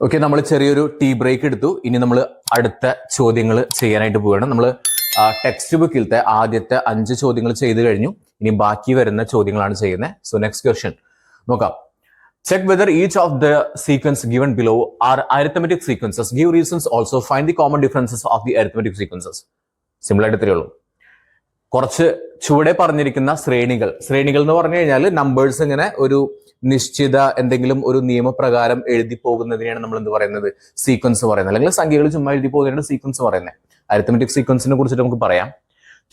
Okay, നമ്മൾ ചെറിയൊരു tea break എടുത്തു. ഇനി നമ്മൾ അടുത്ത ചോദ്യങ്ങൾ ചെയ്യാനായിട്ട് പോവുകയാണ്. നമ്മൾ ടെക്സ്റ്റ് ബുക്കിലത്തെ ആദ്യത്തെ 5 ചോദ്യങ്ങൾ ചെയ്തു കഴിഞ്ഞു. ഇനി ബാക്കി വരുന്ന ചോദ്യങ്ങളാണ് ചെയ്യുന്നത്. സോ നെക്സ്റ്റ് ക്വസ്റ്റ്യൻ നോക്കാം. Check whether each of the sequence given below are arithmetic sequences. Give reasons also. Find the common differences of the arithmetic sequences. Simple ആയിട്ട് ഇത്രയേ ഉള്ളൂ. കുറച്ച് ചുവടെ പറഞ്ഞിരിക്കുന്ന ശ്രേണികൾ എന്ന് പറഞ്ഞു കഴിഞ്ഞാൽ നമ്പേഴ്സ് ഇങ്ങനെ ഒരു നിശ്ചിത എന്തെങ്കിലും ഒരു നിയമപ്രകാരം എഴുതി പോകുന്നതിനെയാണ് നമ്മൾ എന്ത് പറയുന്നത്, സീക്വൻസ് പറയുന്നത്. അല്ലെങ്കിൽ സംഖ്യകൾ ചുമ്മാ എഴുതി പോകുന്നതിനാണ് സീക്വൻസ് പറയുന്നത്. അരിത്തമെറ്റിക് സീക്വൻസിനെ കുറിച്ചിട്ട് നമുക്ക് പറയാം.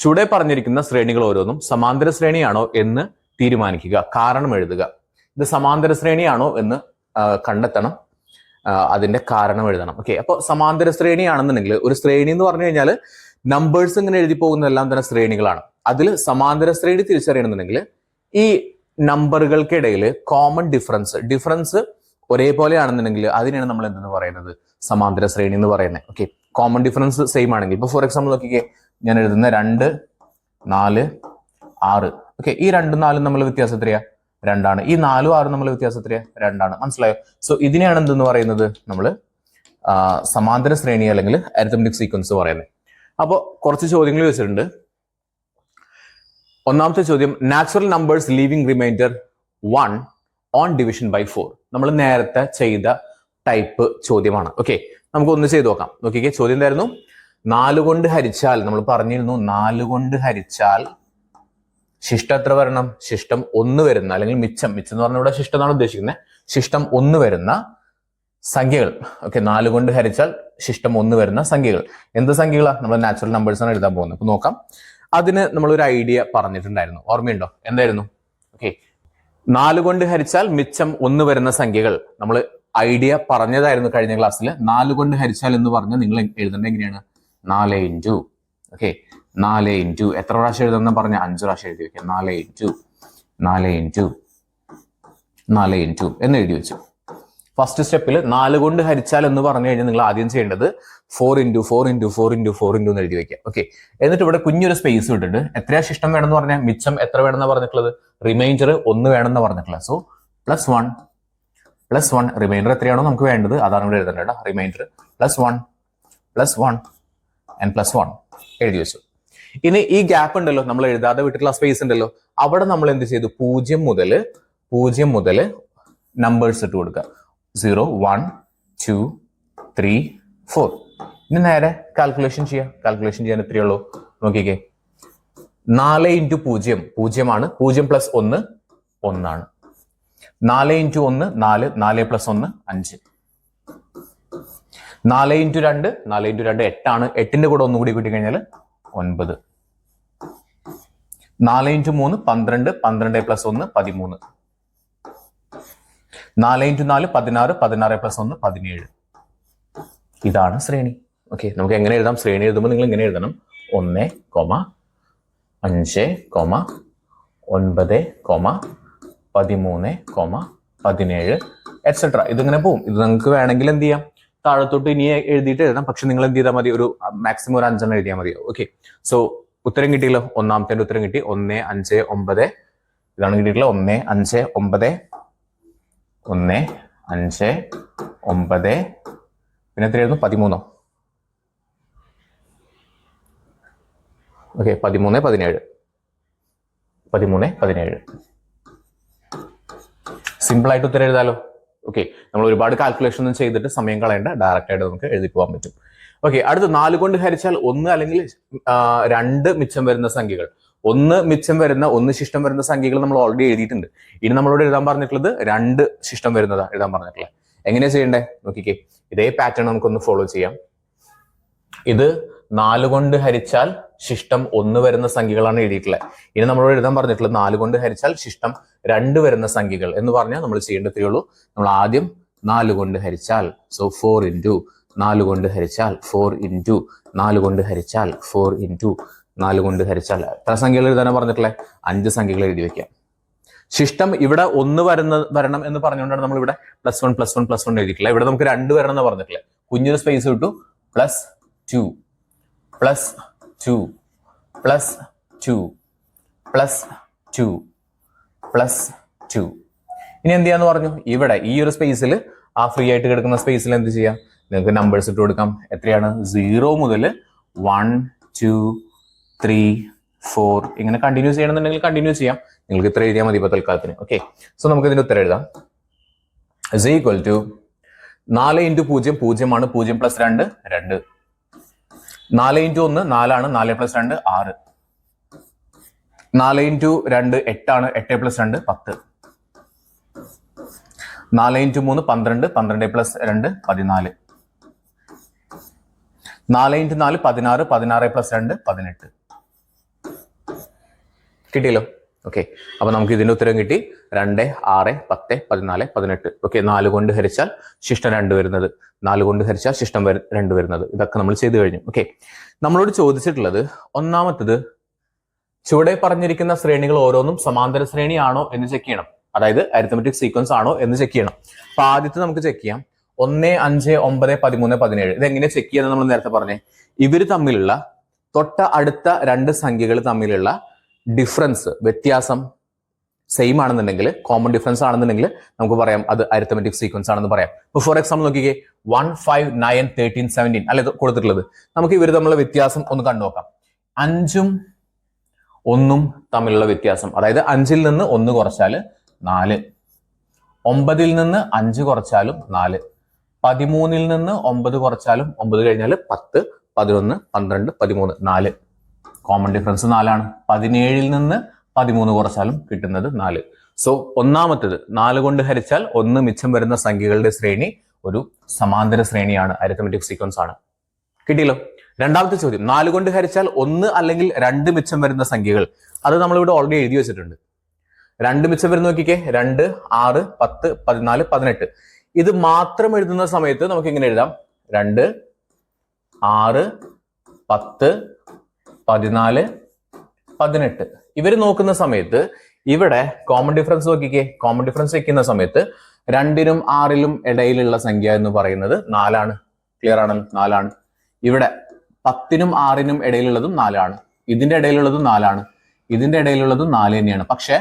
ചുവടെ പറഞ്ഞിരിക്കുന്ന ശ്രേണികൾ ഓരോന്നും സമാന്തര ശ്രേണിയാണോ എന്ന് തീരുമാനിക്കുക, കാരണം എഴുതുക. ഇത് സമാന്തര ശ്രേണിയാണോ എന്ന് കണ്ടെത്തണം, അതിന്റെ കാരണം എഴുതണം. ഓക്കെ, അപ്പോൾ സമാന്തര ശ്രേണിയാണെന്നുണ്ടെങ്കിൽ, ഒരു ശ്രേണി എന്ന് പറഞ്ഞു കഴിഞ്ഞാൽ നമ്പേഴ്സ് ഇങ്ങനെ എഴുതി പോകുന്നതെല്ലാം തന്നെ ശ്രേണികളാണ്. അതിൽ സമാന്തര ശ്രേണി തിരിച്ചറിയണമെന്നുണ്ടെങ്കിൽ ഈ നമ്പറുകൾക്കിടയിൽ കോമൺ ഡിഫറൻസ് ഒരേപോലെയാണെന്നുണ്ടെങ്കിൽ അതിനെയാണ് നമ്മൾ എന്തെന്ന് പറയുന്നത്, സമാന്തര ശ്രേണി എന്ന് പറയുന്നത്. ഓക്കെ, കോമൺ ഡിഫറൻസ് സെയിം ആണെങ്കിൽ, ഇപ്പൊ ഫോർ എക്സാമ്പിൾ നോക്കിക്കേ, ഞാൻ എഴുതുന്ന 2, 4, 6. ഓക്കെ, ഈ 2, 4 നമ്മൾ വ്യത്യാസം എത്രയാ? 2 ആണ്. ഈ 4, 6 നമ്മൾ വ്യത്യാസം എത്രയാ? 2 ആണ്. മനസ്സിലായോ? സോ ഇതിനെയാണ് എന്തെന്ന് പറയുന്നത്, നമ്മൾ സമാന്തര ശ്രേണി അല്ലെങ്കിൽ അരിത്തമെറ്റിക് സീക്വൻസ് പറയുന്നത്. അപ്പോൾ കുറച്ച് ചോദ്യങ്ങൾ വെച്ചിട്ടുണ്ട്. ഒന്നാമത്തെ ചോദ്യം, natural numbers leaving remainder 1 on division by 4. നമ്മൾ നേരത്തെ ചെയ്ത ടൈപ്പ് ചോദ്യമാണ്. ഓക്കെ, നമുക്ക് ഒന്ന് ചെയ്ത് നോക്കാം. നോക്കിക്കേ, ചോദ്യം എന്തായിരുന്നു? 4 കൊണ്ട് ഹരിച്ചാൽ, നമ്മൾ പറഞ്ഞിരുന്നു 4 കൊണ്ട് ഹരിച്ചാൽ ശിഷ്ടം എത്ര വരണം? ശിഷ്ടം 1 വരുന്ന, അല്ലെങ്കിൽ മിച്ചം എന്ന് പറഞ്ഞാൽ ഇവിടെ ശിഷ്ടം എന്നാണ് ഉദ്ദേശിക്കുന്നത്. ശിഷ്ടം 1 വരുന്ന സംഖ്യകൾ. ഓക്കെ, 4 കൊണ്ട് ഹരിച്ചാൽ ശിഷ്ടം 1 വരുന്ന സംഖ്യകൾ. എന്ത് സംഖ്യകളാണ്? നമ്മൾ നാച്ചുറൽ നമ്പേഴ്സ് ആണ് എഴുതാൻ പോകുന്നത്. അപ്പൊ നോക്കാം. അതിന് നമ്മളൊരു ഐഡിയ പറഞ്ഞിട്ടുണ്ടായിരുന്നു, ഓർമ്മയുണ്ടോ? എന്തായിരുന്നു? ഓക്കെ, 4 കൊണ്ട് ഹരിച്ചാൽ മിച്ചം 1 വരുന്ന സംഖ്യകൾ നമ്മൾ ഐഡിയ പറഞ്ഞതായിരുന്നു കഴിഞ്ഞ ക്ലാസ്സിൽ. 4 കൊണ്ട് ഹരിച്ചാൽ എന്ന് പറഞ്ഞാൽ നിങ്ങൾ എഴുതേണ്ടത് എങ്ങനെയാണ്? 4 ഇൻറ്റു. ഓക്കെ, 4 ഇൻറ്റു എത്ര പ്രാവശ്യം എഴുതുന്ന പറഞ്ഞ 5 പ്രാവശ്യം എഴുതി വെക്കാം. 4 ഇൻറ്റു 4 ഇൻറ്റു 4 ഇൻറ്റു എന്ന് എഴുതി വെച്ചു. ഫസ്റ്റ് സ്റ്റെപ്പിൽ 4 കൊണ്ട് ഹരിച്ചാൽ എന്ന് പറഞ്ഞു കഴിഞ്ഞാൽ നിങ്ങൾ ആദ്യം ചെയ്യേണ്ടത് 4 ഇൻറ്റു 4 ഇൻറ്റു 4 ഇൻറ്റു 4 ഇൻറ്റു എന്ന് എഴുതി വെക്കാം. ഓക്കെ, എന്നിട്ട് ഇവിടെ കുഞ്ഞൊരു സ്പേസ് വിട്ടിട്ട് എത്രയാ ശിഷ്ടം വേണമെന്ന് പറഞ്ഞാൽ, മിച്ചം എത്ര വേണമെന്ന് പറഞ്ഞിട്ടുള്ളത്? റിമൈൻഡർ 1 വേണമെന്ന് പറഞ്ഞിട്ടുള്ളത്. സോ +1 റിമൈൻഡർ എത്രയാണോ നമുക്ക് വേണ്ടത് അതാണ് ഇവിടെ എഴുതേണ്ടത്. റിമൈൻഡർ +1 ആൻഡ് +1 എഴുതി വെച്ചു. ഇനി ഈ ഗ്യാപ്പ് ഉണ്ടല്ലോ, നമ്മൾ എഴുതാതെ വിട്ടിട്ടുള്ള സ്പേസ് ഉണ്ടല്ലോ, അവിടെ നമ്മൾ എന്ത് ചെയ്തു? 0 മുതൽ നമ്പേഴ്സ് ഇട്ട് കൊടുക്കുക. 0, 1, 2, 3, 4. ഇനി നേരെ കാൽക്കുലേഷൻ ചെയ്യാൻ എത്രയേ ഉള്ളൂ? നോക്കിക്കേ, 4 ഇൻറ്റു 0 0 ആണ്. 0 + 1 1 ആണ്. 4 ഇൻറ്റു 1 4, 4 + 1 5. 4 ഇൻറ്റു 2 8 ആണ്. 8ന്റെ കൂടെ 1 കൂടി കൂട്ടി കഴിഞ്ഞാൽ 9. 4 ഇൻറ്റു 3 12, 12 + 1 13. 4 ഇൻറ്റു 4 16, 16 + 1 17. ഇതാണ് ശ്രേണി. ഓക്കെ, നമുക്ക് എങ്ങനെ എഴുതാം? ശ്രേണി എഴുതുമ്പോൾ നിങ്ങൾ ഇങ്ങനെ എഴുതണം: 1, 5, 9, 13, 17 എക്സെട്ര. ഇതിങ്ങനെ പോവും. ഇത് നിങ്ങൾക്ക് വേണമെങ്കിൽ എന്ത് ചെയ്യാം? താഴത്തോട്ട് ഇനി എഴുതിയിട്ട് എഴുതാം. പക്ഷെ നിങ്ങൾ എന്ത് ചെയ്താൽ മതി? ഒരു മാക്സിമം ഒരു 5 എഴുതിയാൽ മതിയോ? ഓക്കെ, സോ ഉത്തരം കിട്ടിയല്ലോ. ഒന്നാമത്തെ ഉത്തരം കിട്ടി 1, 5, 9. ഇതാണ് കിട്ടിയിട്ടുള്ളത്. 1, 5, 9, 1, 5, 9. പിന്നെ എത്രയായിരുന്നു? 13. ഓക്കെ, 13, 17. സിമ്പിൾ ആയിട്ട് ഉത്തരം എഴുതാലോ. ഓക്കെ, നമ്മൾ ഒരുപാട് കാൽക്കുലേഷൻ ഒന്നും ചെയ്തിട്ട് സമയം കളയേണ്ട, ഡയറക്റ്റ് ആയിട്ട് നമുക്ക് എഴുതി പോകാൻ പറ്റും. ഓക്കെ, അടുത്ത് 4 കൊണ്ട് ഹരിച്ചാൽ 1 അല്ലെങ്കിൽ 2 മിച്ചം വരുന്ന സംഖ്യകൾ. 1 മിച്ചം വരുന്ന, 1 ശിഷ്ടം വരുന്ന സംഖ്യകൾ നമ്മൾ ഓൾറെഡി എഴുതിയിട്ടുണ്ട്. ഇനി നമ്മളോട് എഴുതാൻ പറഞ്ഞിട്ടുള്ളത് 2 ശിഷ്ടം വരുന്നതാ എഴുതാൻ പറഞ്ഞിട്ടുള്ളത്. എങ്ങനെയാ ചെയ്യണ്ടേ? നോക്കിക്കേ, ഇതേ പാറ്റേൺ നമുക്കൊന്ന് ഫോളോ ചെയ്യാം. ഇത് 4 കൊണ്ട് ഹരിച്ചാൽ ശിഷ്ടം 1 വരുന്ന സംഖ്യകളാണ് എഴുതിയിട്ടുള്ളത്. ഇനി നമ്മളോട് എഴുതാൻ പറഞ്ഞിട്ടുള്ളത് 4 കൊണ്ട് ഹരിച്ചാൽ ശിഷ്ടം 2 വരുന്ന സംഖ്യകൾ എന്ന് പറഞ്ഞാൽ നമ്മൾ ചെയ്യേണ്ടതേ ഉള്ളൂ. നമ്മൾ ആദ്യം 4 കൊണ്ട് ഹരിച്ചാൽ, സോ 4 ഇൻറ്റു 4 കൊണ്ട് ഹരിച്ചാൽ 4 ഇൻറ്റു 4 കൊണ്ട് ഹരിച്ചാൽ 4 ഇൻറ്റു 4 കൊണ്ട് ഹരിച്ചാൽ എത്ര സംഖ്യകൾ എഴുതാനാണ് പറഞ്ഞിട്ടുള്ളത്? 5 സംഖ്യകൾ എഴുതി വെക്കാം. ശിഷ്ടം ഇവിടെ 1 വരണം എന്ന് പറഞ്ഞുകൊണ്ടാണ് നമ്മൾ ഇവിടെ +1 എഴുതിയിട്ടില്ല. ഇവിടെ നമുക്ക് 2 വരണം എന്ന് പറഞ്ഞിട്ടില്ല. കുഞ്ഞൊരു സ്പേസ് കിട്ടു. +2 +2 +2 +2 +2. ഇനി എന്ത് ചെയ്യാന്ന് പറഞ്ഞു? ഇവിടെ ഈ ഒരു സ്പേസിൽ ആ ഫ്രീ ആയിട്ട് കിടക്കുന്ന സ്പേസിൽ എന്ത് ചെയ്യാം, നിങ്ങൾക്ക് നമ്പേഴ്സ് ഇട്ട് കൊടുക്കാം. എത്രയാണ്? 0 മുതൽ 1 2 3 4 ഇങ്ങനെ കണ്ടിന്യൂ ചെയ്യണമെന്നുണ്ടെങ്കിൽ കണ്ടിന്യൂ ചെയ്യാം. നിങ്ങൾക്ക് ഇത്ര എഴുതിയാൽ മതി ഇപ്പൊ തൽക്കാലത്തിന്. ഓക്കെ, സോ നമുക്ക് ഇതിന്റെ ഉത്തരം എഴുതാം. ഇസ് ഈക്വൽ ടു 4 × 0 0 ആണ്, 0 + 2 2. 4 × 1 4 ആണ്, 4 + 2 6. 4 × 2 8 ആണ്, 8 + 2 10. 4 × 3 12, 12 + 2 14. 4 × 4 16, 16 + 2 18. കിട്ടിയല്ലോ. ഓക്കെ, അപ്പൊ നമുക്ക് ഇതിന്റെ ഉത്തരം കിട്ടി 2 6 10 14 18. ഓക്കെ, 4 കൊണ്ട് ഹരിച്ചാൽ ശിഷ്ടം 2 വരുന്നത്, 4 കൊണ്ട് ഹരിച്ചാൽ ശിഷ്ടം 2 വരുന്നത്. ഇതൊക്കെ നമ്മൾ ചെയ്തു കഴിഞ്ഞു. ഓക്കെ, നമ്മളോട് ചോദിച്ചിട്ടുള്ളത് ഒന്നാമത്തത് ചുവടെ പറഞ്ഞിരിക്കുന്ന ശ്രേണികൾ ഓരോന്നും സമാന്തര ശ്രേണിയാണോ എന്ന് ചെക്ക് ചെയ്യണം. അതായത് അരിത്തമെറ്റിക് സീക്വൻസ് ആണോ എന്ന് ചെക്ക് ചെയ്യണം. അപ്പൊ ആദ്യത്തെ നമുക്ക് ചെക്ക് ചെയ്യാം. 1 5 9 13 17. ഇതെങ്ങനെ ചെക്ക് ചെയ്യാന്ന് നമ്മൾ നേരത്തെ പറഞ്ഞേ. ഇവര് തമ്മിലുള്ള തൊട്ട അടുത്ത രണ്ട് സംഖ്യകൾ തമ്മിലുള്ള ഡിഫറൻസ്, വ്യത്യാസം സെയിം ആണെന്നുണ്ടെങ്കിൽ, കോമൺ ഡിഫറൻസ് ആണെന്നുണ്ടെങ്കിൽ നമുക്ക് പറയാം അത് അരിത്തമെറ്റിക് സീക്വൻസ് ആണെന്ന് പറയാം. ഇപ്പൊ ഫോർ എക്സാമ്പിൾ നോക്കിക്കേ, 1 5 9 13 17 അല്ലെ കൊടുത്തിട്ടുള്ളത്. നമുക്ക് ഇവർ തമ്മിലുള്ള വ്യത്യാസം ഒന്ന് കണ്ടു നോക്കാം. 5ഉം 1ഉം തമ്മിലുള്ള വ്യത്യാസം, അതായത് 5ൽ നിന്ന് 1 കുറച്ചാൽ 4, 9ൽ നിന്ന് 5 കുറച്ചാലും 4, 13ൽ നിന്ന് 9 കുറച്ചാലും 9 കഴിഞ്ഞാൽ 10, 11 12 13 4. കോമൺ ഡിഫറൻസ് 4 ആണ്. 17ൽ നിന്ന് 13 കുറച്ചാലും കിട്ടുന്നത് 4. സോ ഒന്നാമത്തേത് 4 കൊണ്ട് ഹരിച്ചാൽ 1 മിച്ചം വരുന്ന സംഖ്യകളുടെ ശ്രേണി ഒരു സമാന്തര ശ്രേണിയാണ്, അരിത്തമെറ്റിക് സീക്വൻസ് ആണ്. കിട്ടിയല്ലോ. രണ്ടാമത്തെ ചോദ്യം, 4 കൊണ്ട് ഹരിച്ചാൽ 1 അല്ലെങ്കിൽ 2 മിച്ചം വരുന്ന സംഖ്യകൾ. അത് നമ്മളിവിടെ ഓൾറെഡി എഴുതി വെച്ചിട്ടുണ്ട്. 2 മിച്ചം വരുന്ന നോക്കിക്കേ, 2 6 10 14 18. ഇത് മാത്രം എഴുതുന്ന സമയത്ത് നമുക്ക് ഇങ്ങനെ എഴുതാം, 2 6 10 14 18. ഇവർ നോക്കുന്ന സമയത്ത് ഇവിടെ കോമൺ ഡിഫറൻസ് നോക്കിക്കേ. കോമൺ ഡിഫറൻസ് വെക്കുന്ന സമയത്ത് 2നും 6ലും ഇടയിലുള്ള സംഖ്യ എന്ന് പറയുന്നത് 4 ആണ്. ക്ലിയർ ആണല്ലോ, 4 ആണ്. ഇവിടെ 10നും 6നും ഇടയിലുള്ളതും 4 ആണ്. ഇതിന്റെ ഇടയിലുള്ളതും 4 ആണ്. ഇതിന്റെ ഇടയിലുള്ളതും 4 തന്നെയാണ്. പക്ഷെ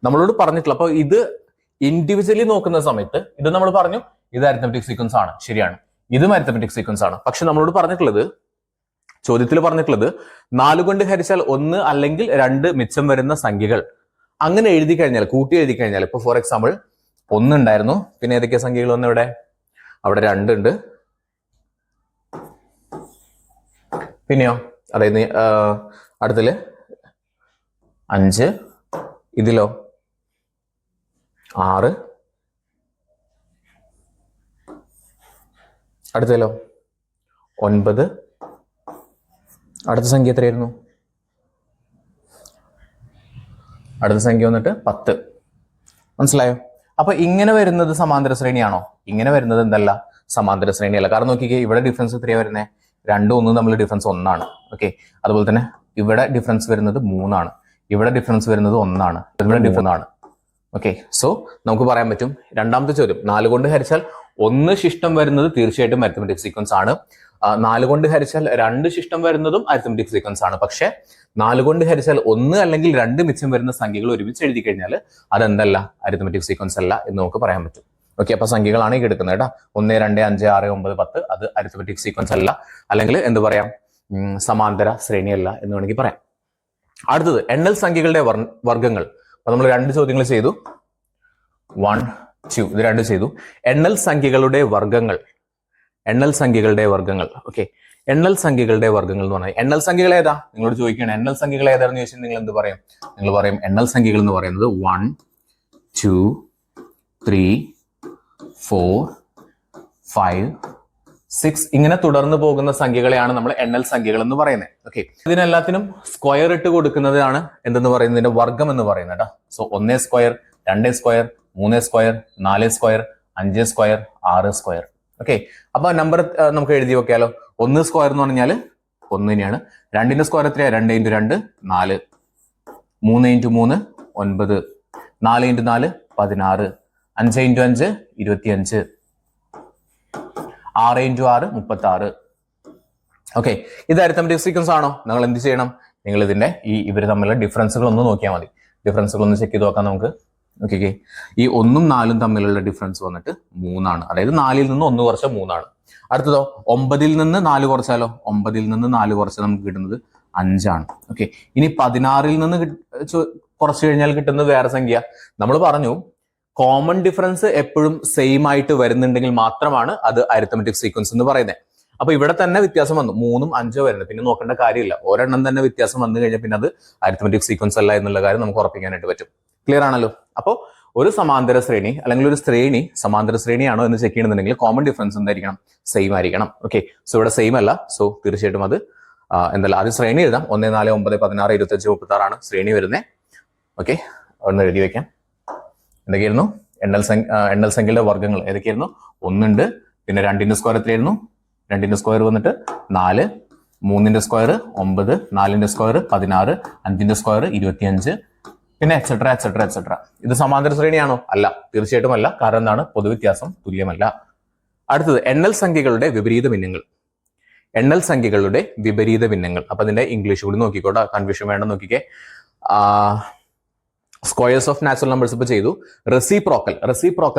നമ്മളോട് പറഞ്ഞിട്ടില്ല. അപ്പൊ ഇത് ഇൻഡിവിജ്വലി നോക്കുന്ന സമയത്ത് ഇത് നമ്മൾ പറഞ്ഞു ഇത് അരിത്തമെറ്റിക് സീക്വൻസ് ആണ്, ശരിയാണ്. ഇതും അരിത്തമെറ്റിക് സീക്വൻസ് ആണ്. പക്ഷെ നമ്മളോട് പറഞ്ഞിട്ടുള്ളത്, ചോദ്യത്തിൽ പറഞ്ഞിട്ടുള്ളത് 4 കൊണ്ട് ഹരിച്ചാൽ 1 അല്ലെങ്കിൽ 2 മിച്ചം വരുന്ന സംഖ്യകൾ. അങ്ങനെ എഴുതി കഴിഞ്ഞാൽ, കൂട്ടി എഴുതി കഴിഞ്ഞാൽ, ഇപ്പൊ ഫോർ എക്സാമ്പിൾ 1 ഉണ്ടായിരുന്നു, പിന്നെ ഏതൊക്കെ സംഖ്യകൾ വന്നു ഇവിടെ? അവിടെ 2 ഉണ്ട്, പിന്നെയോ അതായത് അടുത്തില് 5, ഇതിലോ 6, അടുത്തല്ലോ 9, അടുത്ത സംഖ്യ എത്രയായിരുന്നു? അടുത്ത സംഖ്യ വന്നിട്ട് 10. മനസ്സിലായോ? അപ്പൊ ഇങ്ങനെ വരുന്നത് സമാന്തര ശ്രേണിയാണോ? ഇങ്ങനെ വരുന്നത് എന്തല്ല, സമാന്തര ശ്രേണിയല്ല. കാരണം നോക്കിക്കേ, ഇവിടെ ഡിഫറൻസ് എത്രയാ വരുന്നത്? 2 1 തമ്മിൽ ഡിഫറൻസ് 1 ആണ്. ഓക്കെ, അതുപോലെ തന്നെ ഇവിടെ ഡിഫറൻസ് വരുന്നത് 3 ആണ്. ഇവിടെ ഡിഫറൻസ് വരുന്നത് 1 ആണ്. ഇവിടെ ഡിഫറൻസ് ആണ്. ഓക്കെ, സോ നമുക്ക് പറയാൻ പറ്റും. രണ്ടാമത്തെ ചോദ്യം, 4 കൊണ്ട് ഹരിച്ചാൽ 1 ശിഷ്ടം വരുന്നത് തീർച്ചയായിട്ടും അരിത്തമെറ്റിക് സീക്വൻസ് ആണ്. 4 കൊണ്ട് ഹരിച്ചാൽ 2 ശിഷ്ടം വരുന്നതും അരിത്തമെറ്റിക് സീക്വൻസ് ആണ്. പക്ഷെ 4 കൊണ്ട് ഹരിച്ചാൽ 1 അല്ലെങ്കിൽ 2 മിച്ചം വരുന്ന സംഖ്യകൾ ഒരുമിച്ച് എഴുതി കഴിഞ്ഞാൽ അതെന്തല്ല, അരിത്തമെറ്റിക് സീക്വൻസ് അല്ല എന്ന് നമുക്ക് പറയാൻ പറ്റും. ഓക്കെ, അപ്പൊ സംഖ്യകളാണ് ഈ കിടക്കുന്നത് കേട്ടോ. 1 2 5 6 9 10. അത് അരിത്തമെറ്റിക് സീക്വൻസ് അല്ല, അല്ലെങ്കിൽ എന്ത് പറയാം, സമാന്തര ശ്രേണിയല്ല എന്ന് വേണമെങ്കിൽ പറയാം. അടുത്തത് എണ്ണൽ സംഖ്യകളുടെ വർഗ്ഗങ്ങൾ. അപ്പൊ നമ്മൾ 2 ചോദ്യങ്ങൾ ചെയ്തു, 1 2, ഇത് 2 ചെയ്തു. എണ്ണൽ സംഖ്യകളുടെ വർഗ്ഗങ്ങൾ. എണ്ണൽ സംഖ്യകളുടെ വർഗ്ഗങ്ങൾ. ഓക്കെ, എണ്ണൽ സംഖ്യകളുടെ വർഗ്ഗങ്ങൾ എന്ന് പറഞ്ഞാൽ എണ്ണൽ സംഖ്യകൾ ഏതാ? നിങ്ങളോട് ചോദിക്കുകയാണ് എണ്ണൽ സംഖ്യകൾ ഏതാണെന്ന് ചോദിച്ചാൽ നിങ്ങൾ എന്ത് പറയും? നിങ്ങൾ പറയും എണ്ണൽ സംഖ്യകൾ എന്ന് പറയുന്നത് 1 2 3 4 5 6 ഇങ്ങനെ തുടർന്ന് പോകുന്ന സംഖ്യകളെയാണ് നമ്മൾ എണ്ണൽ സംഖ്യകൾ എന്ന് പറയുന്നത്. ഓക്കെ, ഇതിനെല്ലാത്തിനും സ്ക്വയർ ഇട്ട് കൊടുക്കുന്നതാണ് എന്തെന്ന് പറയുന്നതിന്റെ വർഗ്ഗം എന്ന് പറയുന്നത്. So 1 square 2 square 3 square 4 square 5 square 6 square. Okay, അപ്പൊ നമ്പർ നമുക്ക് എഴുതി വെക്കാലോ. 1 സ്ക്വയർ എന്ന് പറഞ്ഞാൽ 1 തന്നെയാണ്. 2ന്റെ സ്ക്വയർ എത്രയാ? 2 × 2 4, 3 × 3 9, 4 × 4 16, 5 × 5 25, 6 × 6 36. ഓക്കെ, ഇത് അരിത്തമെറ്റിക് സീക്വൻസ് ആണോ? നിങ്ങൾ എന്ത് ചെയ്യണം? നിങ്ങൾ ഇതിന്റെ ഇവർ തമ്മിലുള്ള ഡിഫറൻസുകൾ ഒന്ന് നോക്കിയാൽ മതി. ഡിഫറൻസുകൾ ഒന്ന് ചെക്ക് ചെയ്ത് നോക്കാം നമുക്ക്. ഓക്കെ. ഈ 1ഉം 4ഉം തമ്മിലുള്ള ഡിഫറൻസ് വന്നിട്ട് 3ആണ്. അതായത് 4ൽ നിന്ന് 1 കുറച്ച 3ആണ്. അടുത്തതോ 9ൽ നിന്ന് 4 കുറച്ചാലോ? 9ൽ നിന്ന് 4 കുറച്ചാൽ നമുക്ക് കിട്ടുന്നത് 5ആണ്. ഓക്കെ. ഇനി 16ൽ നിന്ന് കുറച്ച് കഴിഞ്ഞാൽ കിട്ടുന്നത് വേറെ സംഖ്യ. നമ്മൾ പറഞ്ഞു കോമൺ ഡിഫറൻസ് എപ്പോഴും സെയിം ആയിട്ട് വരുന്നുണ്ടെങ്കിൽ മാത്രമാണ് അത് അരിത്തമെറ്റിക് സീക്വൻസ് എന്ന് പറയുന്നത്. അപ്പൊ ഇവിടെ തന്നെ വ്യത്യാസം വന്നു, 3ഉം 5ഉം വരുന്നത്, പിന്നെ നോക്കേണ്ട കാര്യമില്ല. ഒരെണ്ണം തന്നെ വ്യത്യാസം വന്നു കഴിഞ്ഞാൽ പിന്നെ അത് അരിത്തമെറ്റിക് സീക്വൻസ് അല്ല എന്നുള്ള കാര്യം നമുക്ക് ഉറപ്പിക്കാനായിട്ട് പറ്റും. ക്ലിയർ ആണല്ലോ? അപ്പോൾ ഒരു സമാന്തര ശ്രേണി അല്ലെങ്കിൽ ഒരു ശ്രേണി സമാന്തര ശ്രേണിയാണോ എന്ന് ചെക്ക് ചെയ്യണമെന്നുണ്ടെങ്കിൽ കോമൺ ഡിഫറൻസ് എന്തായിരിക്കണം? സെയിം ആയിരിക്കണം. ഓക്കെ. സോ ഇവിടെ സെയിം അല്ല. സോ തീർച്ചയായിട്ടും അത് എന്തല്ല, ആദ്യം ശ്രേണി എഴുതാം. 1, 4, 9, 16, 25, 36 ആണ് ശ്രേണി വരുന്നത്. ഓക്കെ, ഒന്ന് എഴുതി വെക്കാം. എന്തൊക്കെയായിരുന്നു? എണ്ണൽ സംഖ്യയുടെ വർഗ്ഗങ്ങൾ ഏതൊക്കെയായിരുന്നു? 1 ഉണ്ട്, പിന്നെ 2ന്റെ സ്ക്വയർ എത്രയായിരുന്നു? 2ന്റെ സ്ക്വയർ വന്നിട്ട് 4, 3ന്റെ സ്ക്വയർ 9, 4ന്റെ സ്ക്വയർ 16, 5ന്റെ സ്ക്വയർ 25, പിന്നെ എക്സെട്ര എക്സെട്ര എക്സെട്ര. ഇത് സമാന്തര ശ്രേണിയാണോ? അല്ല, തീർച്ചയായിട്ടും അല്ല. കാരണം എന്താണ്? പൊതുവ്യത്യാസം തുല്യമല്ല. അടുത്തത് എണ്ണൽ സംഖ്യകളുടെ വിപരീത ഭിന്നങ്ങൾ. എണ്ണൽ സംഖ്യകളുടെ വിപരീത ഭിന്നങ്ങൾ. അപ്പൊ അതിന്റെ ഇംഗ്ലീഷ് കൂടി നോക്കിക്കോട്ടെ, കൺഫ്യൂഷൻ വേണ്ട. നോക്കിക്കേ, സ്ക്വയേഴ്സ് ഓഫ് നാച്ചുറൽ നമ്പേഴ്സ് ഇപ്പൊ ചെയ്തു. റെസിപ്രോക്കൽ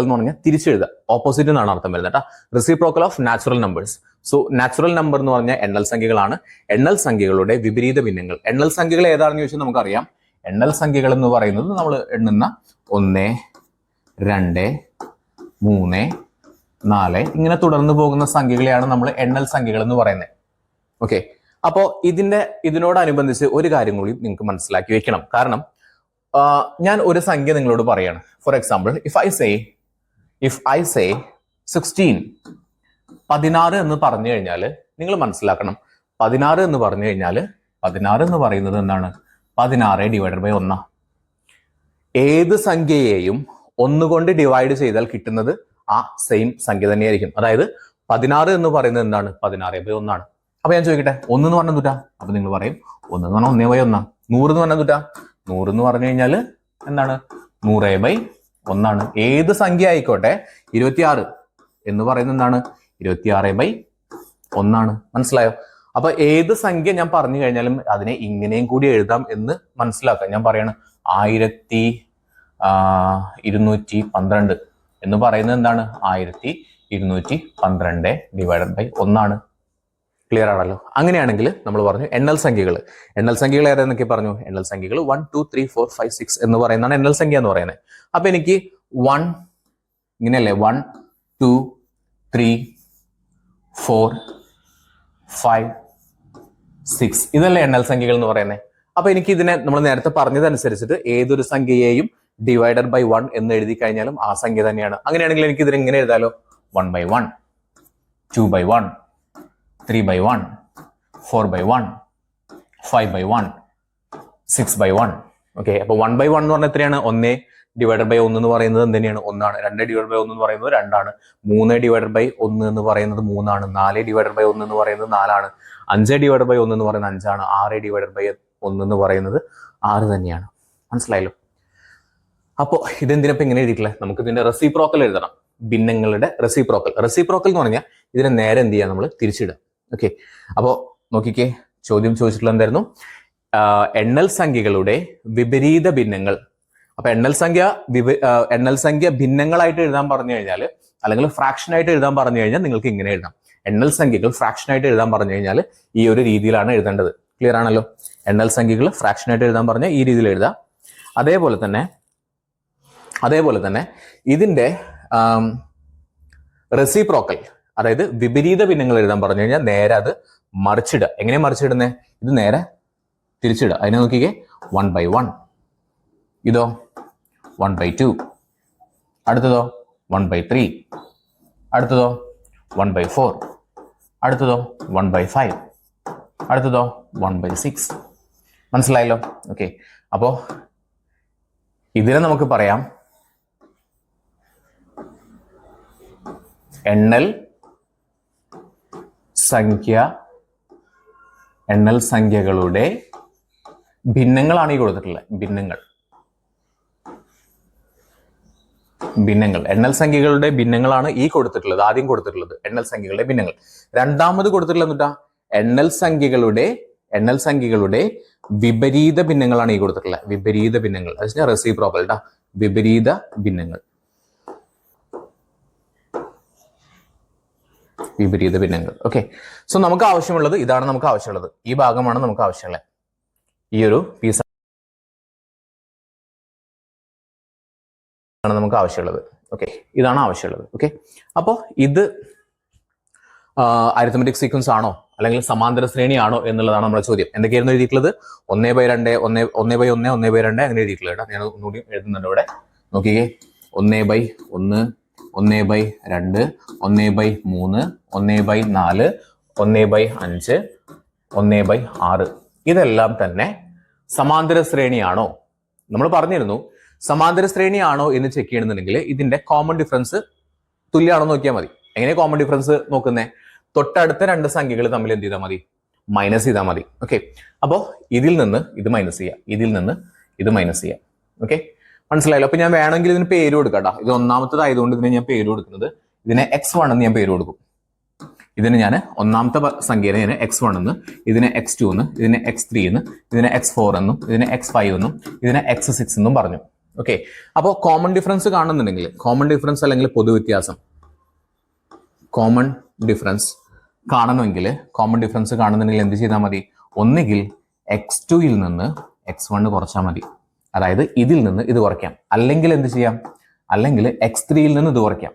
എന്ന് പറഞ്ഞാൽ തിരിച്ചെഴുതുക, ഓപ്പോസിറ്റ് എന്നാണ് അർത്ഥം വരുന്നത് കേട്ടോ. Reciprocal of natural numbers. So natural number എന്ന് പറഞ്ഞാൽ എണ്ണൽ സംഖ്യകളാണ്. എണ്ണൽ സംഖ്യകളുടെ വിപരീത ഭിന്നങ്ങൾ. എണ്ണൽ സംഖ്യകൾ ഏതാണെന്ന് ചോദിച്ചാൽ നമുക്കറിയാം. എണ്ണൽ സംഖ്യകൾ എന്ന് പറയുന്നത് നമ്മൾ എണ്ണുന്ന 1, 2, 3, 4 ഇങ്ങനെ തുടർന്ന് പോകുന്ന സംഖ്യകളെയാണ് നമ്മൾ എണ്ണൽ സംഖ്യകൾ എന്ന് പറയുന്നത്. ഓക്കെ. അപ്പോൾ ഇതിനോടനുബന്ധിച്ച് ഒരു കാര്യം കൂടി നിങ്ങൾക്ക് മനസ്സിലാക്കി വെക്കണം. കാരണം ഞാൻ ഒരു സംഖ്യ നിങ്ങളോട് പറയാണ്. For example, if I say 16, 16 എന്ന് പറഞ്ഞു കഴിഞ്ഞാൽ നിങ്ങൾ മനസ്സിലാക്കണം, 16 എന്ന് പറഞ്ഞു കഴിഞ്ഞാൽ 16 എന്ന് പറയുന്നത് എന്താണ്? 16 ഡിവൈഡഡ് ബൈ 1. ഏത് സംഖ്യയെയും 1 കൊണ്ട് ഡിവൈഡ് ചെയ്താൽ കിട്ടുന്നത് ആ സെയിം സംഖ്യ തന്നെയായിരിക്കും. അതായത് 16 എന്ന് പറയുന്നത് എന്താണ്? 16 ബൈ 1 ആണ്. അപ്പൊ ഞാൻ ചോദിക്കട്ടെ, 1 എന്ന് പറഞ്ഞാൽ എന്തുട്ടാ? അപ്പൊ നിങ്ങൾ പറയും 1 എന്ന് പറഞ്ഞാൽ 1 ബൈ 1. 100 എന്ന് പറഞ്ഞാൽ എന്തുട്ടാ? 100 എന്ന് പറഞ്ഞു കഴിഞ്ഞാൽ എന്താണ്? 100 ബൈ 1 ആണ്. ഏത് സംഖ്യ ആയിക്കോട്ടെ, 26 എന്ന് പറയുന്നത് എന്താണ്? 26 ബൈ 1 ആണ്. മനസ്സിലായോ? അപ്പൊ ഏത് സംഖ്യ ഞാൻ പറഞ്ഞു കഴിഞ്ഞാലും അതിനെ ഇങ്ങനെയും കൂടി എഴുതാം എന്ന് മനസ്സിലാക്കാം. ഞാൻ പറയാണ് 1212 എന്ന് പറയുന്നത് എന്താണ്? 1212 ഡിവൈഡഡ് ബൈ 1 ആണ്. ക്ലിയർ ആണല്ലോ? അങ്ങനെയാണെങ്കിൽ നമ്മൾ പറഞ്ഞു എണ്ണൽ സംഖ്യകൾ ഏതെന്നൊക്കെ പറഞ്ഞു? എണ്ണൽ സംഖ്യകൾ 1, 2, 3, 4, 5, 6 എന്ന് പറയുന്നതാണ് എണ്ണൽ സംഖ്യ എന്ന് പറയുന്നത്. അപ്പൊ എനിക്ക് 1 ഇങ്ങനെയല്ലേ, 1, 2, 3, 4, 5, 6 ഇതല്ലേ എണ്ണൽ സംഖ്യകൾ എന്ന് പറയുന്നത്. അപ്പൊ എനിക്ക് ഇതിനെ നമ്മൾ നേരത്തെ പറഞ്ഞതനുസരിച്ചിട്ട് ഏതൊരു സംഖ്യയെയും ഡിവൈഡഡ് ബൈ 1 എന്ന് എഴുതി കഴിഞ്ഞാലും ആ സംഖ്യ തന്നെയാണ്. അങ്ങനെയാണെങ്കിൽ എനിക്ക് ഇതിനെ ഇങ്ങനെ എഴുതാലോ? 1 by 1, 2 by 1, 3 by 1, 4 by 1, 5 by 1, 6 by 1. Okay. അപ്പൊ 1 by 1 എന്ന് പറഞ്ഞാൽ എത്രയാണ്? 1 ഡിവൈഡഡ് ബൈ 1 എന്ന് പറയുന്നത് എന്തിനാണ്? 1 ആണ്. 2 ഡിവൈഡ് ബൈ 1 എന്ന് പറയുന്നത് 2 ആണ്. 3 ഡിവൈഡഡ് ബൈ 1 എന്ന് പറയുന്നത് 3 ആണ്. 4 ഡിവൈഡഡ് ബൈ 1 എന്ന് പറയുന്നത് 4 ആണ്. 5 ഡിവൈഡ് ബൈ 1 എന്ന് പറയുന്നത് 5 ആണ്. 6 ഡിവൈഡഡ് ബൈ 1 എന്ന് പറയുന്നത് 6 തന്നെയാണ്. മനസ്സിലായല്ലോ? അപ്പോൾ ഇതെന്തിനപ്പം ഇങ്ങനെ എഴുതിയിട്ടില്ല? നമുക്ക് ഇതിന്റെ റെസിപ്രോക്കൽ എഴുതണം. ഭിന്നങ്ങളുടെ റെസിപ്രോക്കൽ എന്ന് പറഞ്ഞാൽ ഇതിനെ നേരെ എന്ത് ചെയ്യാം? നമ്മൾ തിരിച്ചിടുക. ഓക്കെ. അപ്പോൾ നോക്കിക്കേ, ചോദ്യം ചോദിച്ചിട്ടുള്ള എന്തായിരുന്നു? എണ്ണൽ സംഖ്യകളുടെ വിപരീത ഭിന്നങ്ങൾ. അപ്പൊ എണ്ണൽ സംഖ്യ ഭിന്നങ്ങളായിട്ട് എഴുതാൻ പറഞ്ഞു കഴിഞ്ഞാൽ, അല്ലെങ്കിൽ ഫ്രാക്ഷൻ ആയിട്ട് എഴുതാൻ പറഞ്ഞു കഴിഞ്ഞാൽ നിങ്ങൾക്ക് ഇങ്ങനെ എഴുതാം. എണ്ണൽ സംഖ്യകൾ ഫ്രാക്ഷൻ ആയിട്ട് എഴുതാൻ പറഞ്ഞു കഴിഞ്ഞാൽ ഈ ഒരു രീതിയിലാണ് എഴുതേണ്ടത്. ക്ലിയർ ആണല്ലോ? എണ്ണൽ സംഖ്യകൾ ഫ്രാക്ഷൻ ആയിട്ട് എഴുതാൻ പറഞ്ഞാൽ ഈ രീതിയിൽ എഴുതാം. അതേപോലെ തന്നെ ഇതിന്റെ റെസിപ്രോക്കൽ, അതായത് വിപരീത ഭിന്നങ്ങൾ എഴുതാൻ പറഞ്ഞു കഴിഞ്ഞാൽ നേരെ അത് മറിച്ചിടുക. എങ്ങനെ മറിച്ചിടുന്നേ? ഇത് നേരെ തിരിച്ചിടുക. അതിനെ നോക്കിക്കേ, 1 by 1. ഇതോ 1 by 2. അടുത്തതോ 1 by 3. അടുത്തതോ 1 by 4. അടുത്തതോ 1 by 5. അടുത്തതോ 1 by 6. മനസ്സിലായല്ലോ? ഓക്കെ. അപ്പോ ഇതിനെ നമുക്ക് പറയാം എണ്ണൽ സംഖ്യകളുടെ ഭിന്നങ്ങളാണ് ഈ കൊടുത്തിട്ടുള്ളത്. ഭിന്നങ്ങൾ എണ്ണൽ സംഖ്യകളുടെ ഭിന്നങ്ങളാണ് ഈ കൊടുത്തിട്ടുള്ളത്. ആദ്യം കൊടുത്തിട്ടുള്ളത് എണ്ണൽ സംഖ്യകളുടെ ഭിന്നങ്ങൾ. രണ്ടാമത് കൊടുത്തിട്ടുള്ളത് എന്താ? എണ്ണൽ സംഖ്യകളുടെ വിപരീത ഭിന്നങ്ങളാണ് ഈ കൊടുത്തിട്ടുള്ളത്. വിപരീത ഭിന്നങ്ങൾ റെസിപ്രോക്കൽ ട്ടാ. വിപരീത ഭിന്നങ്ങൾ. വിപരീത ഭിന്നങ്ങൾ. ഓക്കെ, സോ നമുക്ക് ആവശ്യമുള്ളത് ഇതാണ്. നമുക്ക് ആവശ്യമുള്ളത് ഈ ഭാഗമാണ് നമുക്ക് ആവശ്യമുള്ളത്. ഈ ഒരു പീസ് ആണ് നമുക്ക് ആവശ്യമുള്ളത്. ഓക്കെ, ഇതാണ് ആവശ്യമുള്ളത്. ഓക്കെ, അപ്പോൾ ഇത് അരിത്തമെറ്റിക് സീക്വൻസ് ആണോ അല്ലെങ്കിൽ സമാന്തര ശ്രേണിയാണോ എന്നുള്ളതാണ് നമ്മുടെ ചോദ്യം. എന്തൊക്കെയായിരുന്നു എഴുതിയിട്ടുള്ളത്? 1/2, 1/1, 1/2 അങ്ങനെ എഴുതിയിട്ടുള്ളത്. ഞാൻ ഒന്നുകൂടി എഴുതുന്നുണ്ട് ഇവിടെ. നോക്കിക്കേ, 1/1, 1/2, 1/3, 1/4, 1/5, 1/6. ഇതെല്ലാം തന്നെ സമാന്തര ശ്രേണിയാണോ? നമ്മൾ പറഞ്ഞിരുന്നു സമാന്തര ശ്രേണിയാണോ എന്ന് ചെക്ക് ചെയ്യണമെന്നുണ്ടെങ്കിൽ ഇതിന്റെ കോമൺ ഡിഫറൻസ് തുല്യമാണോ നോക്കിയാൽ മതി. എങ്ങനെ കോമൺ ഡിഫറൻസ് നോക്കുന്നേ? തൊട്ടടുത്ത രണ്ട് സംഖ്യകൾ തമ്മിൽ എന്ത് ചെയ്താൽ മതി? മൈനസ് ചെയ്താൽ മതി. ഓക്കെ, അപ്പോൾ ഇതിൽ നിന്ന് ഇത് മൈനസ് ചെയ്യാം, ഇതിൽ നിന്ന് ഇത് മൈനസ് ചെയ്യാം. ഓക്കെ, മനസ്സിലായല്ലോ? അപ്പൊ ഞാൻ വേണമെങ്കിൽ ഇതിന് പേര് കൊടുക്കാം. ഇത് ഒന്നാമത്തേതായതുകൊണ്ട് ഇതിനെ ഞാൻ പേര് കൊടുക്കുന്നത്, ഇതിനെ x1 എന്ന് ഞാൻ പേര് കൊടുക്കും. ഇതിന് ഞാൻ ഒന്നാമത്തെ സംഖ്യനെ ഞാൻ x1 എന്ന്, ഇതിനെ x2 എന്ന്, ഇതിനെ x3 എന്ന്, ഇതിനെ x4 എന്നും, ഇതിനെ x5 എന്നും, ഇതിനെ x6 എന്നും പറഞ്ഞു. ഓക്കെ, അപ്പോൾ കോമൺ ഡിഫറൻസ് കാണുന്നുണ്ടെങ്കിൽ, കോമൺ ഡിഫറൻസ് അല്ലെങ്കിൽ പൊതുവ്യത്യാസം, കോമൺ ഡിഫറൻസ് കാണണമെങ്കിൽ, കോമൺ ഡിഫറൻസ് കാണുന്നുണ്ടെങ്കിൽ എന്ത് ചെയ്താൽ മതി? ഒന്നുകിൽ x2ൽ നിന്ന് x1 കുറച്ചാൽ മതി. അതായത് ഇതിൽ നിന്ന് ഇത് കുറയ്ക്കാം. അല്ലെങ്കിൽ എന്ത് ചെയ്യാം? അല്ലെങ്കിൽ x3ൽ നിന്ന് ഇത് കുറയ്ക്കാം.